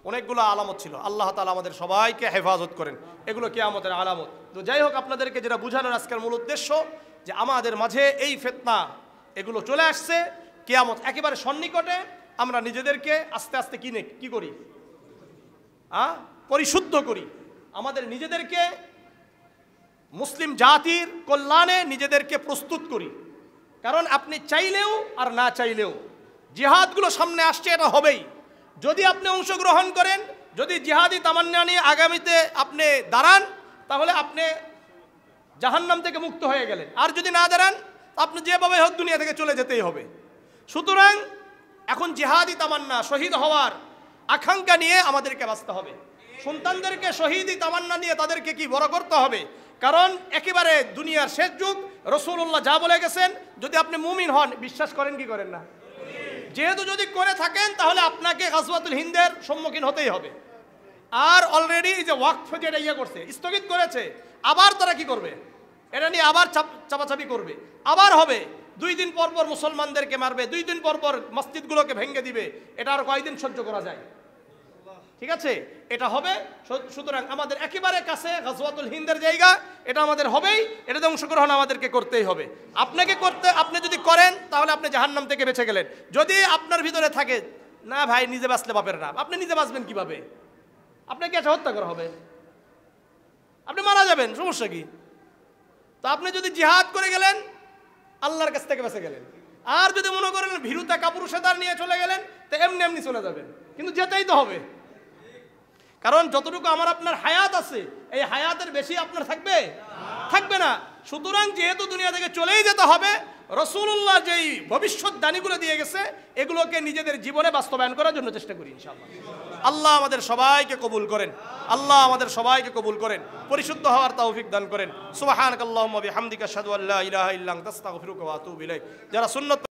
অনেকগুলো আলামত ছিল। আল্লাহ তাআলা আমাদের সবাইকে হেফাজত করেন। এগুলো কিয়ামতের আলামত। তো যাই হোক, আপনাদেরকে যেটা বোঝানোর আজকের মূল উদ্দেশ্য যে আমাদের মাঝে এই ফিতনা এগুলো চলে আসছে, কিয়ামত একেবারে সন্নিকটে। আমরা নিজেদেরকে আস্তে আস্তে কি করি? পরিশুদ্ধ করি। আমাদের নিজেদেরকে মুসলিম জাতির কল্যাণে নিজেদেরকে প্রস্তুত করি। কারণ আপনি চাইলেও আর না চাইলেও জিহাদগুলো সামনে আসছে, এটা হবেই। যদি আপনি অংশগ্রহণ করেন, যদি জিহাদি তামান্না নিয়ে আগামীতে আপনি দাঁড়ান, তাহলে আপনি জাহান্নাম থেকে মুক্ত হয়ে গেলেন। আর যদি না দাঁড়ান, আপনি যেভাবে হোক দুনিয়া থেকে চলে যেতেই হবে। সুতরাং এখন জিহাদি তামান্না, শহীদ হওয়ার আকাঙ্ক্ষা নিয়ে আমাদেরকে বাঁচতে হবে। সন্তানদেরকে শহীদি তামান্না নিয়ে তাদেরকে কি বড় করতে হবে। কারণ একেবারে দুনিয়ার শেষ যুগ, রাসূলুল্লাহ যা বলে গেছেন, যদি আপনি মুমিন হন, বিশ্বাস করেন কি করেন না? যেহেতু যদি করে থাকেন, তাহলে আপনাকে গাজওয়াতুল হিন্দের সম্মুখীন হতেই হবে। আর অলরেডি এই যে ওয়াকফ যেটা করছে, স্থগিত করেছে, আবার তারা কি করবে? এটা নিয়ে আবার চাপাচাপি করবে, আবার হবে। 2 দিন পর পর মুসলমানদেরকে মারবে, 2 দিন পর পর মসজিদগুলোকে ভেঙে দিবে। এটা আর কয়দিন সহ্য করা যায়? ঠিক আছে, এটা হবে। সুতরাং আমাদের একেবারে কাছে গাজওয়াতুল হিন্দের জায়গা, এটা আমাদের হবেই। এটাতে অংশগ্রহণ আমাদেরকে করতেই হবে। আপনি যদি করেন, তাহলে আপনি জাহান্নাম থেকে বেঁচে গেলেন। যদি আপনার ভিতরে থাকে না ভাই, নিজে বাঁচলে বাপের না, আপনি নিজে বাঁচবেন কিভাবে? আপনাকে হত্যা করা হবে, আপনি মারা যাবেন, সমস্যা কি? তো আপনি যদি জিহাদ করে গেলেন আল্লাহর কাছ থেকে বেঁচে গেলেন, আর যদি মনে করেন ভীরুতা কাপুরুষতার নিয়ে চলে গেলেন তো এমনি এমনি চলে যাবেন, কিন্তু যেতেই তো হবে। কারণ যতটুকু আমার আপনার হায়াত আছে এই হায়াতের বেশি আপনার থাকবে না। সুতরাং যেহেতু দুনিয়া থেকে চলেই যেতে হবে, রাসূলুল্লাহ যেই ভবিষ্যৎবাণীগুলো দিয়ে গেছে এগুলোকে নিজেদের জীবনে বাস্তবায়ন করার জন্য চেষ্টা করি ইনশাআল্লাহ। আল্লাহ আমাদের সবাইকে কবুল করেন, আল্লাহ আমাদের সবাইকে কবুল করেন, পরিশুদ্ধ হওয়ার তৌফিক দান করেন। সুবহানাকাল্লাহুম্মা বিহামদিকা আশহাদু আল্লা ইলাহা ইল্লা আনতা আস্তাগফিরুকা ওয়া আতুবু ইলাইক। যারা সুন্নাত